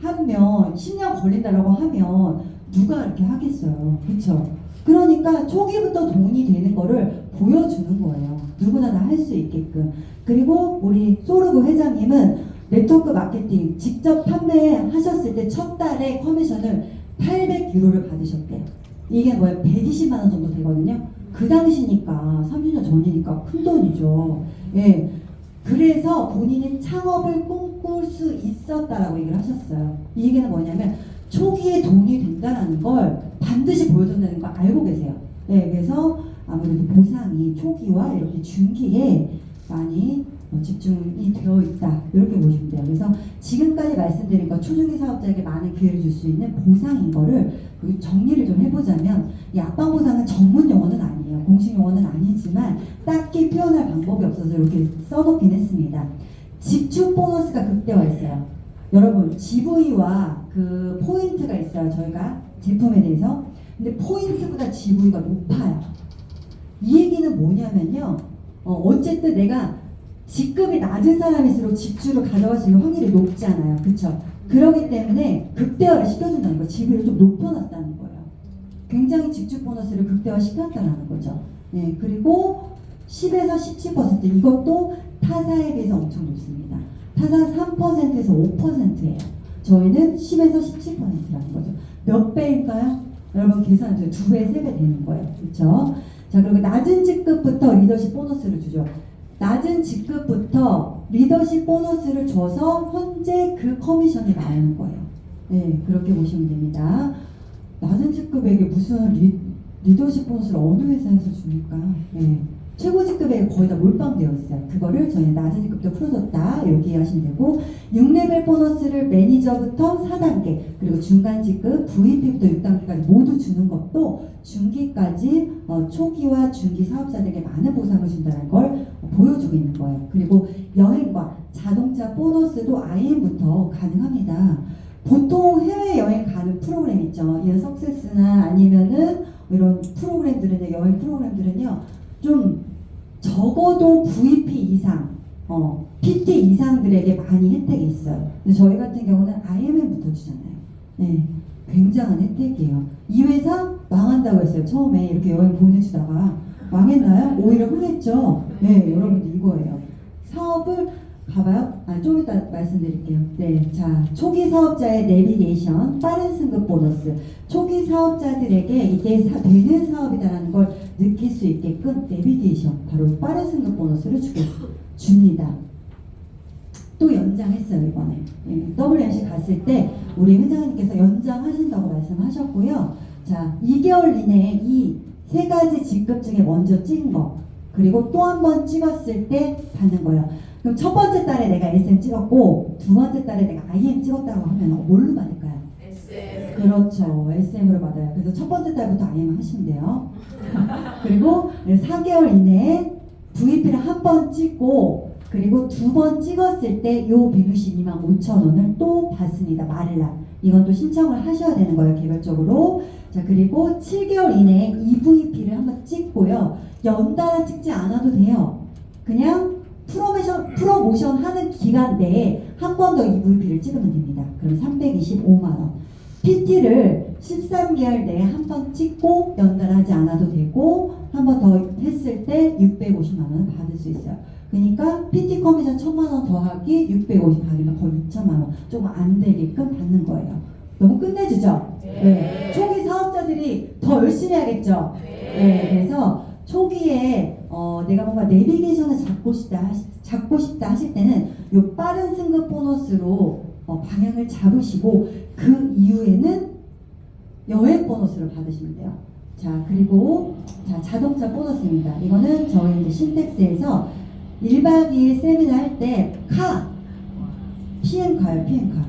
하면 10년 걸린다라고 하면 누가 이렇게 하겠어요. 그렇죠? 그러니까 초기부터 돈이 되는 거를 보여주는 거예요. 누구나 다 할 수 있게끔. 그리고 우리 소르그 회장님은 네트워크 마케팅 직접 판매하셨을 때 첫 달에 커미션을 800유로를 받으셨대요. 이게 뭐예요? 120만 원 정도 되거든요. 그 당시니까 30년 전이니까 큰 돈이죠. 예. 그래서 본인이 창업을 꿈꿀 수 있었다라고 얘기를 하셨어요. 이 얘기는 뭐냐면 초기에 돈이 된다는 걸 반드시 보여준다는 걸 알고 계세요. 네, 그래서 아무래도 보상이 초기와 이렇게 중기에 많이 집중이 되어 있다. 이렇게 보시면 돼요. 그래서 지금까지 말씀드린 거 초중기 사업자에게 많은 기회를 줄 수 있는 보상인 거를 정리를 좀 해보자면 이 앞방 보상은 전문 용어는 아니에요. 공식 용어는 아니지만 딱히 표현할 방법이 없어서 이렇게 써놓긴 했습니다. 지출 보너스가 극대화했어요. 여러분 GV와 그 포인트가 있어요. 저희가 제품에 대해서. 근데 포인트보다 GV가 높아요. 이 얘기는 뭐냐면요. 어쨌든 내가 직급이 낮은 사람일수록 지출을 가져갈 수 있는 확률이 높잖아요. 그쵸? 그렇기 때문에 극대화를 시켜준다는 거예요. GV를 좀 높여놨다는 거예요. 굉장히 지출 보너스를 극대화 시켰다는 거죠. 네, 그리고 10에서 17% 이것도 타사에 비해서 엄청 높습니다. 타사 3%에서 5%예요. 저희는 10에서 17%라는 거죠. 몇 배일까요? 여러분 계산해주세요. 2배, 3배 되는 거예요. 그렇죠? 자, 그리고 낮은 직급부터 리더십 보너스를 주죠. 낮은 직급부터 리더십 보너스를 줘서 현재 그 커미션이 나오는 거예요. 네, 그렇게 보시면 됩니다. 낮은 직급에게 무슨 리더십 보너스를 어느 회사에서 줍니까? 네. 최고 직급에 거의 다 몰빵되어 있어요. 그거를 저희는 낮은 직급도 풀어줬다 이렇게 이해하시면 되고 6레벨 보너스를 매니저부터 4단계 그리고 중간 직급 VP부터 6단계까지 모두 주는 것도 중기까지 초기와 중기 사업자들에게 많은 보상을 준다는 걸 보여주고 있는 거예요. 그리고 여행과 자동차 보너스도 IM부터 가능합니다. 보통 해외여행 가는 프로그램 있죠. 이런 석세스나 아니면은 이런 프로그램들은 여행 프로그램들은요. 좀 적어도 VP 이상, PT 이상들에게 많이 혜택이 있어요. 근데 저희 같은 경우는 IMM부터 주잖아요. 네, 굉장한 혜택이에요. 이 회사 망한다고 했어요. 처음에 이렇게 여행 보내주다가 망했나요? 오히려 흥했죠. 네, 여러분들 이거예요. 사업을 가봐요. 좀 이따 말씀드릴게요. 네, 자, 초기 사업자의 내비게이션, 빠른 승급 보너스. 초기 사업자들에게 이게 되는 사업이다라는 걸 느낄 수 있게끔 내비게이션, 바로 빠른 승급 보너스를 줍니다. 또 연장했어요, 이번에. 네, WMC 갔을 때 우리 회장님께서 연장하신다고 말씀하셨고요. 자, 2개월 이내에 이 세 가지 직급 중에 먼저 찍은 거, 그리고 또 한 번 찍었을 때 받는 거예요. 그럼 첫 번째 달에 내가 SM 찍었고 두 번째 달에 내가 IM 찍었다고 하면 뭘로 받을까요? SM. 그렇죠. SM으로 받아요. 그래서 첫 번째 달부터 IM 하시면 돼요. 그리고 4개월 이내에 VP를 한 번 찍고 그리고 두 번 찍었을 때 요 162만 5천 원을 또 받습니다. 말일날. 이건 또 신청을 하셔야 되는 거예요. 개별적으로. 자, 그리고 7개월 이내에 EVP를 한번 찍고요. 연달아 찍지 않아도 돼요. 그냥 프로모션 하는 기간 내에 한 번 더 EVP를 찍으면 됩니다. 그럼 325만 원. PT를 13개월 내에 한 번 찍고 연달하지 않아도 되고 한 번 더 했을 때 650만 원을 받을 수 있어요. 그러니까 PT 커미션 1000만 원 더하기 650 받으면 거의 2천만 원 조금 안 되게끔 받는 거예요. 너무 끝내주죠? 네. 초기 사업자들이 더 열심히 하겠죠? 네. 그래서 초기에 내가 뭔가 내비게이션을 잡고 싶다 하실 때는 요 빠른 승급 보너스로 방향을 잡으시고 그 이후에는 여행 보너스를 받으시면 돼요. 자, 그리고 자동차 보너스입니다. 이거는 저희 이제 신텍스에서 1박 2일 세미나 할 때 PM카요, PM카.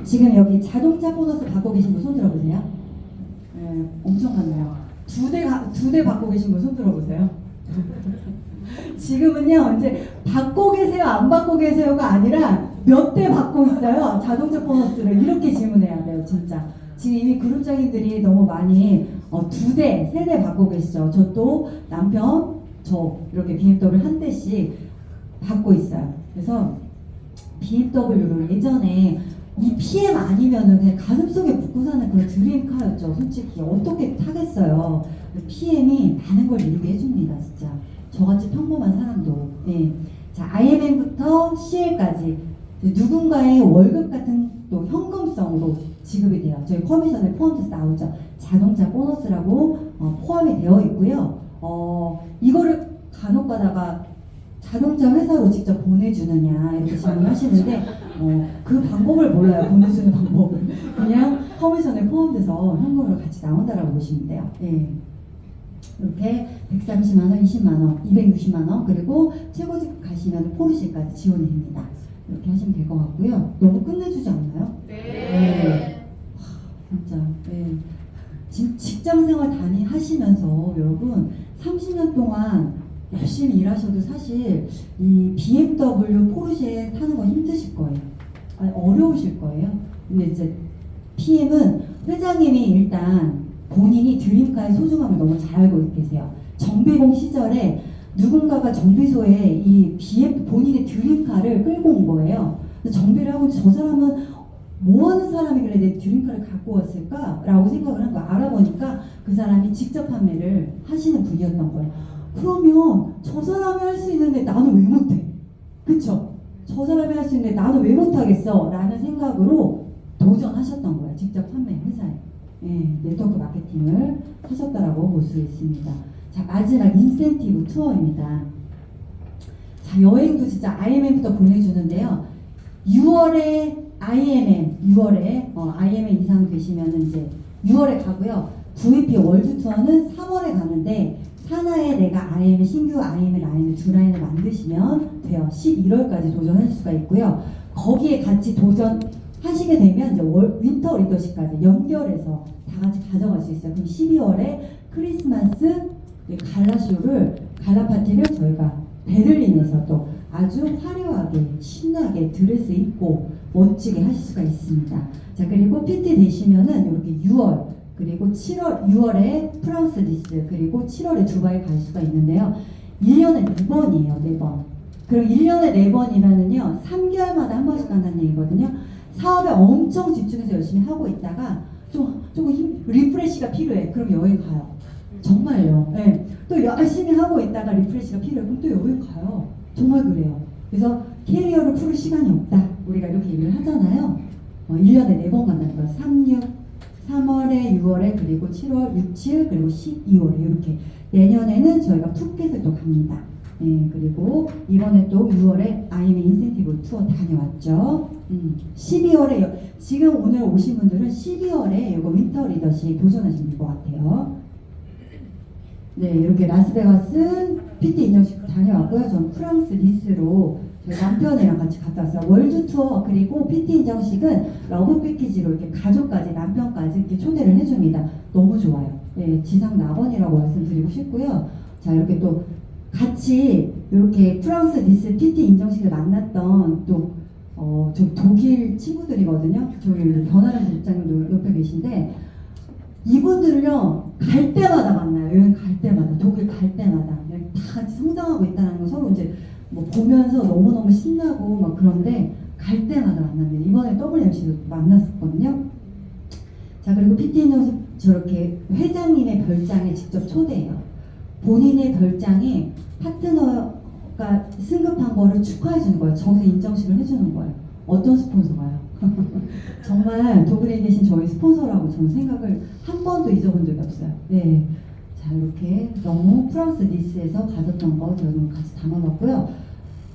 지금 여기 자동차 보너스 받고 계신 분 손 들어보세요. 네, 엄청 많네요. 두 대 받고 계신 분 손 들어보세요. 지금은요, 이제 받고 계세요, 안 받고 계세요가 아니라 몇 대 받고 있어요. 자동차 보너스를 이렇게 질문해야 돼요, 진짜. 지금 이미 그룹장님들이 너무 많이 2대, 3대 받고 계시죠. 저 또 남편, 저 이렇게 BMW 한 대씩 받고 있어요. 그래서 BMW를 예전에 이 PM 아니면은 그냥 가슴속에 묻고 사는 그런 드림카였죠. 솔직히 어떻게 타겠어요. PM이 많은 걸 이루게 해줍니다, 진짜. 저같이 평범한 사람도. 네. 자, IMM부터 CL까지 누군가의 월급 같은 또 현금성으로 지급이 돼요. 저희 커미션에 포함돼서 나오죠. 자동차 보너스라고 포함이 되어 있고요. 이거를 간혹 가다가 자동차 회사로 직접 보내주느냐 이렇게 질문하시는데 그 방법을 몰라요. 보내주는 방법을. 그냥 커미션에 포함돼서 현금으로 같이 나온다라고 보시면 돼요. 예. 이렇게 130만 원, 20만 원, 260만 원, 그리고 최고직 가시면 포르쉐까지 지원이 됩니다. 이렇게 하시면 될 것 같고요. 너무 끝내주지 않나요? 네. 진짜. 네. 직장 생활 하시면서 여러분 30년 동안 열심히 일하셔도 사실 이 BMW 포르쉐 타는 거 힘드실 거예요. 아니, 어려우실 거예요. 근데 이제 PM은 회장님이 일단 본인이 드림카의 소중함을 너무 잘 알고 계세요. 정비공 시절에 누군가가 정비소에 이 본인의 드림카를 끌고 온 거예요. 그래서 정비를 하고 저 사람은 뭐 하는 사람이길래 내 드림카를 갖고 왔을까? 라고 생각을 한 거야. 알아보니까 그 사람이 직접 판매를 하시는 분이었던 거예요. 그러면 저 사람이 할 수 있는데 나는 왜 못해? 그쵸? 저 사람이 할 수 있는데 나는 왜 못하겠어? 라는 생각으로 도전하셨던 거예요. 직접 판매 회사에. 예, 네트워크 마케팅을 하셨다라고 볼 수 있습니다. 자, 마지막 인센티브 투어입니다. 자, 여행도 진짜 IMM부터 보내주는데요. 6월에 IMM, 6월에 IMM 이상 되시면 이제 6월에 가고요. VP 월드 투어는 3월에 가는데 산하에 내가 IMM 신규 IMM 라인을 두 라인을 만드시면 돼요. 11월까지 도전할 수가 있고요. 거기에 같이 도전하시게 되면 이제 윈터 리더십까지 연결해서 다 같이 가져갈 수 있어요. 그럼 12월에 크리스마스 갈라 파티를 저희가 베를린에서 또 아주 화려하게 신나게 드레스 입고 멋지게 하실 수가 있습니다. 자, 그리고 PT 되시면은 이렇게 6월 그리고 6월에 프랑스 니스 그리고 7월에 두바이 갈 수가 있는데요. 1년에 4번이에요. 4번. 그리고 1년에 4번이면은요 3개월마다 한 번씩 간다는 얘기거든요. 사업에 엄청 집중해서 열심히 하고 있다가 조금 리프레시가 필요해. 그럼 여행 가요. 정말요. 네. 또 열심히 하고 있다가 리프레시가 필요해. 그럼 또 여행 가요. 정말 그래요. 그래서 캐리어를 풀 시간이 없다. 우리가 이렇게 얘기를 하잖아요. 1년에 4번 간다는 거예요. 3월에 6월에 그리고 7월, 6, 7 그리고 12월에 이렇게 내년에는 저희가 푸켓을 또 갑니다. 네, 그리고 이번에 또 6월에 IM 인센티브 투어 다녀왔죠. 12월에 지금 오늘 오신 분들은 12월에 이거 윈터 리더십 도전하시면 될 것 같아요. 네, 이렇게 라스베가스 PT 인정식 다녀왔고요. 전 프랑스 니스로 저희 남편이랑 같이 갔다 왔어요. 월드 투어 그리고 PT 인정식은 러브 패키지로 이렇게 가족까지 남편까지 이렇게 초대를 해줍니다. 너무 좋아요. 네, 지상 낙원이라고 말씀드리고 싶고요. 자, 이렇게 또 같이 이렇게 프랑스 니스 PT 인정식을 만났던 또 저기 독일 친구들이거든요. 저기 변하는 국장님도 옆에 계신데 이분들은요 갈 때마다 만나요. 여행 갈 때마다 독일 갈 때마다 다 같이 성장하고 있다는 거 서로 이제 뭐 보면서 너무너무 신나고 막 그런데 갈 때마다 만납니다. 이번에 WMC도 만났었거든요. 자, 그리고 PT 인정식 저렇게 회장님의 별장에 직접 초대해요. 본인의 별장에 파트너가 승급한 거를 축하해 주는 거예요. 저기서 인정식을 해주는 거예요. 어떤 스폰서가요? 정말 독일에 계신 저희 스폰서라고 저는 생각을 한 번도 잊어본 적이 없어요. 네. 자, 이렇게 너무 프랑스 니스에서 가졌던 거 저는 같이 담아봤고요.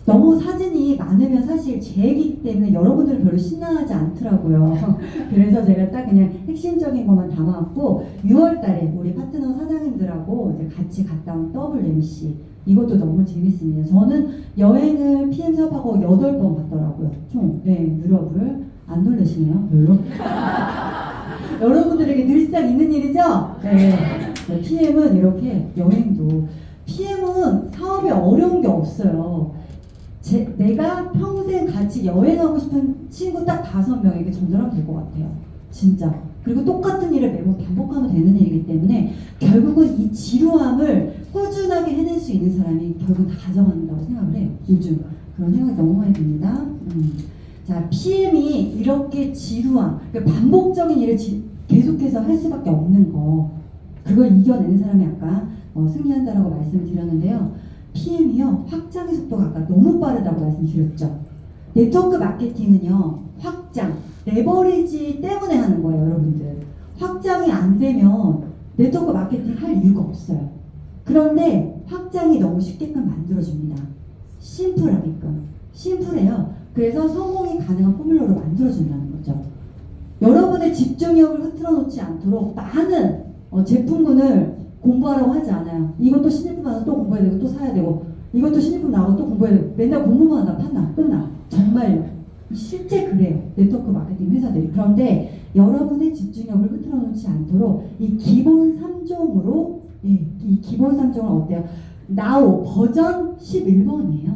너무 사진이 많으면 사실 제 얘기이기 때문에 여러분들은 별로 신나하지 않더라고요. 그래서 제가 딱 그냥 핵심적인 것만 담아왔고 6월 달에 우리 파트너 사장님들하고 이제 같이 갔다 온 WMC 이것도 너무 재밌습니다. 저는 여행을 PM 사업하고 8번 갔더라고요. 총. 네, 유럽을. 안 놀라시네요, 별로. 여러분들에게 늘상 있는 일이죠? 네. PM은 이렇게 여행도. PM은 사업에 어려운 게 없어요. 내가 평생 같이 여행하고 싶은 친구 딱 5명에게 전달하면 될 것 같아요. 진짜. 그리고 똑같은 일을 매번 반복하면 되는 일이기 때문에 결국은 이 지루함을 꾸준하게 해낼 수 있는 사람이 결국 다 가져간다고 생각을 해요. 요즘. 그런 생각이 너무 많이 듭니다. 자, PM이 이렇게 지루함, 그러니까 반복적인 일을 계속해서 할 수밖에 없는 거. 그걸 이겨내는 사람이 아까 승리한다라고 말씀을 드렸는데요. PM이요, 확장의 속도가 아까 너무 빠르다고 말씀드렸죠. 네트워크 마케팅은요, 확장, 레버리지 때문에 하는 거예요, 여러분들. 확장이 안 되면 네트워크 마케팅 할 이유가 없어요. 그런데 확장이 너무 쉽게끔 만들어줍니다. 심플하게끔. 심플해요. 그래서 성공이 가능한 포뮬러로 만들어준다는 거죠. 여러분의 집중력을 흐트러 놓지 않도록 많은 제품군을 공부하라고 하지 않아요. 이것도 신제품 나와서 또 공부해야 되고 또 사야 되고 이것도 신제품 나오고 또 공부해야 되고 맨날 공부만 하다 판나 끝나. 정말요. 실제 그래요. 네트워크 마케팅 회사들이. 그런데 여러분의 집중력을 흐트러 놓지 않도록 이 기본 3종으로 이 기본 3종은 어때요? 나우 버전 11번이에요.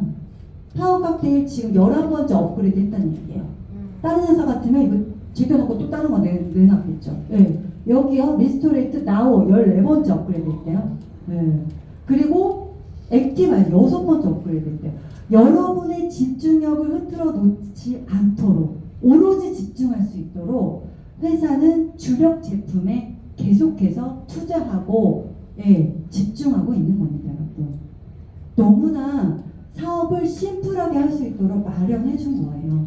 파워 칵테일 지금 11번째 업그레이드 했다는 얘기예요. 다른 회사 같으면 이거 제껴놓고 또 다른 거 내놨겠죠. 네. 여기요, 리스토레이트 나우 14번째 업그레이드 했대요. 네. 그리고 액티바이즈 6번째 업그레이드 했대요. 여러분의 집중력을 흐트러 놓지 않도록 오로지 집중할 수 있도록 회사는 주력 제품에 계속해서 투자하고 집중하고 있는 겁니다, 여러분. 너무나 사업을 심플하게 할 수 있도록 마련해 준 거예요.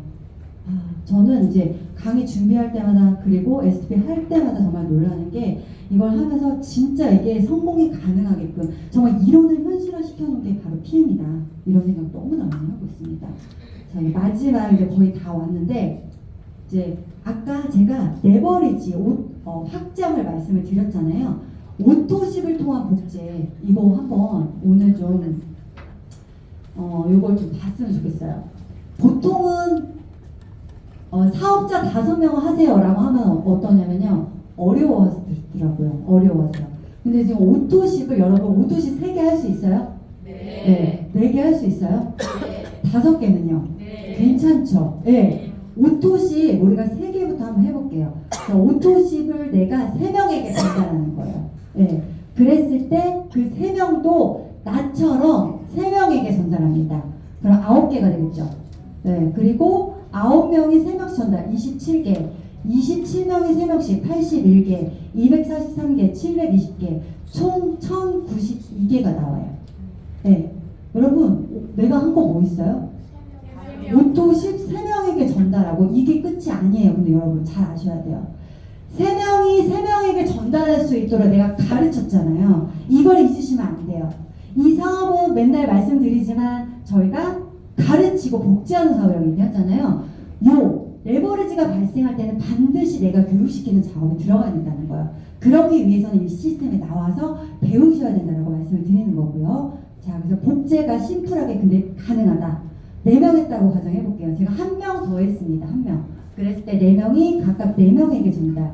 저는 이제 강의 준비할 때마다 그리고 STP 할 때마다 정말 놀라는 게 이걸 하면서 진짜 이게 성공이 가능하게끔 정말 이론을 현실화 시켜놓은 게 바로 PM이다. 이런 생각 너무나 많이 하고 있습니다. 자, 마지막 이제 거의 다 왔는데 이제 아까 제가 레버리지 확장을 말씀을 드렸잖아요. 오토십을 통한 복제 이거 한번 오늘 좀 요걸 좀 봤으면 좋겠어요. 보통은 사업자 5명 하세요라고 하면 어떠냐면요. 어려워하더라고요. 어려워하세요. 근데 지금 오토십을 여러분 오토십 3개 할 수 있어요? 네. 4개 할 수 있어요? 네. 5개는요? 네. 괜찮죠? 네. 오토십 우리가 3개부터 한번 해볼게요. 오토십을 내가 3명에게 전달하는 거예요. 네. 그랬을 때 그 3명도 나처럼 3명에게 전달합니다. 그럼 9개가 되겠죠. 네. 그리고 9명이 3명씩 전달 27개, 27명이 3명씩 81개, 243개, 720개, 총 1092개가 나와요. 네. 여러분, 내가 한 거 뭐 있어요? 오토십 3명에게 전달하고 이게 끝이 아니에요. 근데 여러분 잘 아셔야 돼요. 3명이 3명에게 전달할 수 있도록 내가 가르쳤잖아요. 이걸 잊으시면 안 돼요. 이 사업은 맨날 말씀드리지만 저희가 가르치고 복제하는 사업이라고 얘기하잖아요. 요 레버리지가 발생할 때는 반드시 내가 교육시키는 작업이 들어가야 된다는 거예요. 그러기 위해서는 이 시스템에 나와서 배우셔야 된다고 말씀을 드리는 거고요. 자, 그래서 복제가 심플하게 근데 가능하다. 4명 했다고 가정해볼게요. 제가 1명 더 했습니다. 1명. 그랬을 때 4명이 각각 4명에게 전달.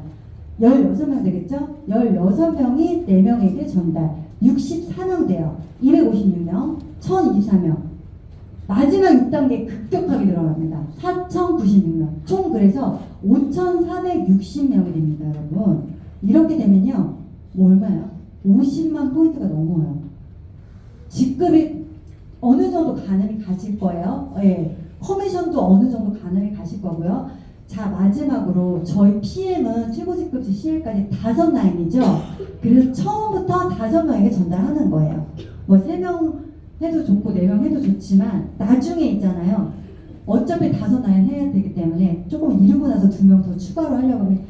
16명 되겠죠? 16명이 4명에게 전달. 64명 돼요. 256명, 1024명. 마지막 6단계 급격하게 들어갑니다. 4096명. 총 그래서 5460명이 됩니다, 여러분. 이렇게 되면요. 뭐 얼마예요? 50만 포인트가 넘어요. 직급이 어느 정도 가늠이 가실 거예요. 예. 커미션도 어느 정도 가늠이 가실 거고요. 자, 마지막으로 저희 PM은 최고 직급제 CL까지 5라인이죠. 그래서 처음부터 5명에게 전달하는 거예요. 뭐 3명 해도 좋고 4명 해도 좋지만 나중에 있잖아요. 어차피 5라인 해야 되기 때문에 조금 이루고 나서 2명 더 추가로 하려고 하면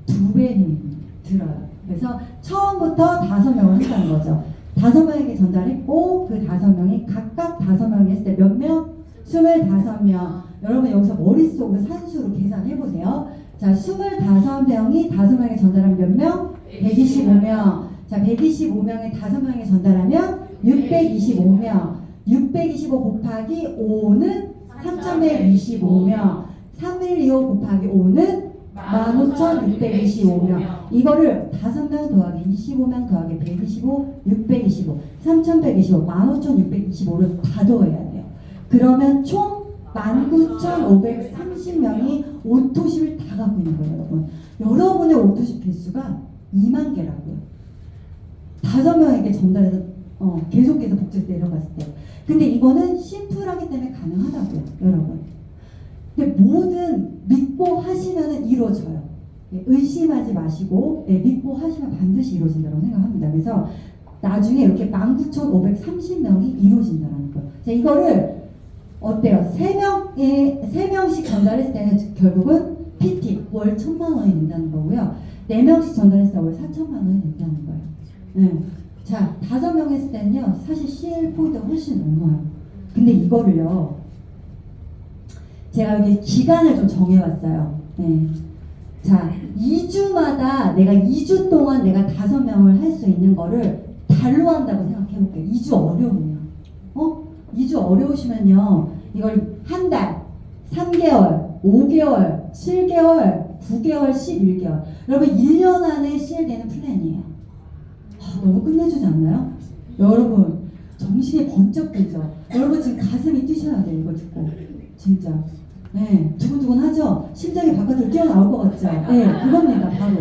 2배 힘이 들어요. 그래서 처음부터 5명을 한다는 거죠. 5명에게 전달했고 그 5명이 각각 5명이 했을 때 몇 명? 25명. 여러분 여기서 머릿속으로 산수로 계산해보세요. 자, 25명이 5명에게 전달하면 몇 명? 125명. 자, 125명에 5명에게 전달하면 625명. 625 곱하기 5는 3125명. 3125 곱하기 5는 15,625명. 이거를 5명 더하기 25명 더하기 125, 625, 3,125, 15,625를 다 더해야 돼요. 그러면 총 19,530명이 오토십을 다 갖고 있는 거예요, 여러분. 여러분의 오토십 개수가 2만 개라고요. 5명에게 전달해서 계속해서 복제해서 내려갔을 때. 근데 이거는 심플하기 때문에 가능하다고요, 여러분. 근데 뭐든 믿고 하시면 이루어져요. 의심하지 마시고 믿고 하시면 반드시 이루어진다고 생각합니다. 그래서 나중에 이렇게 19,530명이 이루어진다는 거예요. 자, 이거를 어때요? 3명씩 전달했을 때는 결국은 PT 월 1,000만 원이 된다는 거고요. 4명씩 전달했을 때 월 4,000만 원이 된다는 거예요. 네. 자, 5명 했을 때는요, 사실 CL 포인트가 훨씬 넘어요. 근데 이거를요, 제가 여기 기간을 좀 정해왔어요. 네. 자, 2주마다 내가 2주 동안 내가 5명을 할 수 있는 거를 달로 한다고 생각해 볼게요. 2주 어려우면. 2주 어려우시면요. 이걸 한 달, 3개월, 5개월, 7개월, 9개월, 11개월. 여러분 1년 안에 시행되는 플랜이에요. 너무 끝내주지 않나요? 여러분 정신이 번쩍 들죠? 여러분 지금 가슴이 뛰셔야 돼요. 이거 듣고. 진짜. 네, 두근두근하죠? 심장이 바깥으로 뛰어나올 것 같죠? 네, 그겁니다. 바로.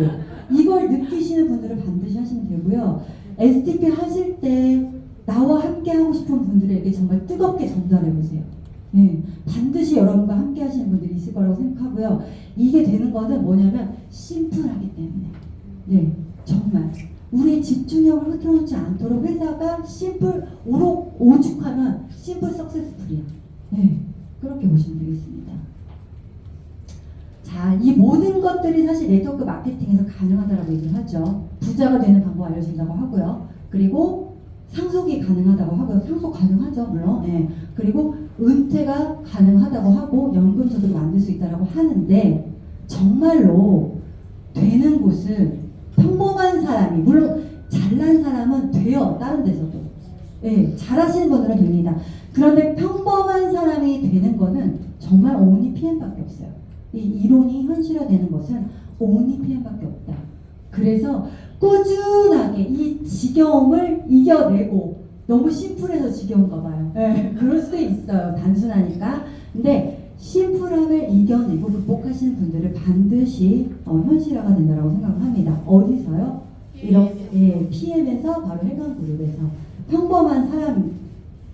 이걸 느끼시는 분들은 반드시 하시면 되고요. STP 하실 때 나와 함께 하고 싶은 분들에게 정말 뜨겁게 전달해 보세요. 네, 반드시 여러분과 함께 하시는 분들이 있을 거라고 생각하고요. 이게 되는 거는 뭐냐면 심플하기 때문에. 네, 정말. 우리의 집중력을 흐트러놓지 않도록 회사가 심플, 오죽하면 심플 석세스풀이야. 네, 그렇게 보시면 되겠습니다. 자, 이 모든 것들이 사실 네트워크 마케팅에서 가능하다고 얘기를 하죠. 부자가 되는 방법 알려준다고 하고요. 그리고 상속이 가능하다고 하고요. 상속 가능하죠, 물론. 네. 그리고 은퇴가 가능하다고 하고 연금소득을 만들 수 있다고 하는데 정말로 되는 곳은 평범한 사람이, 물론 잘난 사람은 돼요. 다른 데서도. 네, 잘하시는 분들은 됩니다. 그런데 평범한 사람이 되는 거는 정말 only PM밖에 없어요. 이 이론이 현실화되는 것은 only PM밖에 없다. 그래서 꾸준하게 이 지겨움을 이겨내고, 너무 심플해서 지겨운가 봐요. 네, 그럴 수도 있어요. 단순하니까. 근데 심플함을 이겨내고 극복하시는 분들은 반드시 현실화가 된다고 생각을 합니다. 어디서요? 이렇게 PM에서, 바로 해강그룹에서. 평범한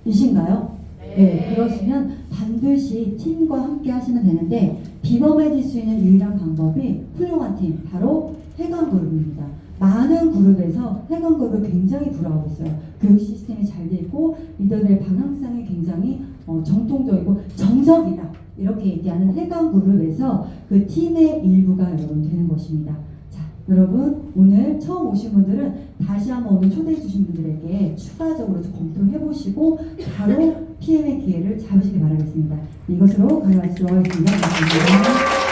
사람이신가요? 네, 그러시면 반드시 팀과 함께 하시면 되는데, 비범해질 수 있는 유일한 방법이 훌륭한 팀, 바로 해강그룹입니다. 많은 그룹에서 해강그룹을 굉장히 부러워하고 있어요. 교육 시스템이 잘 돼 있고 리더들의 방향성이 굉장히 정통적이고 정석이다, 이렇게 얘기하는 해강그룹에서 그 팀의 일부가 여러분 되는 것입니다. 자, 여러분 오늘 처음 오신 분들은 다시 한번 오늘 초대해 주신 분들에게 추가적으로 좀 검토해 보시고 바로 PM의 기회를 잡으시기 바라겠습니다. 이것으로 가져가도록 하겠습니다. 감사합니다.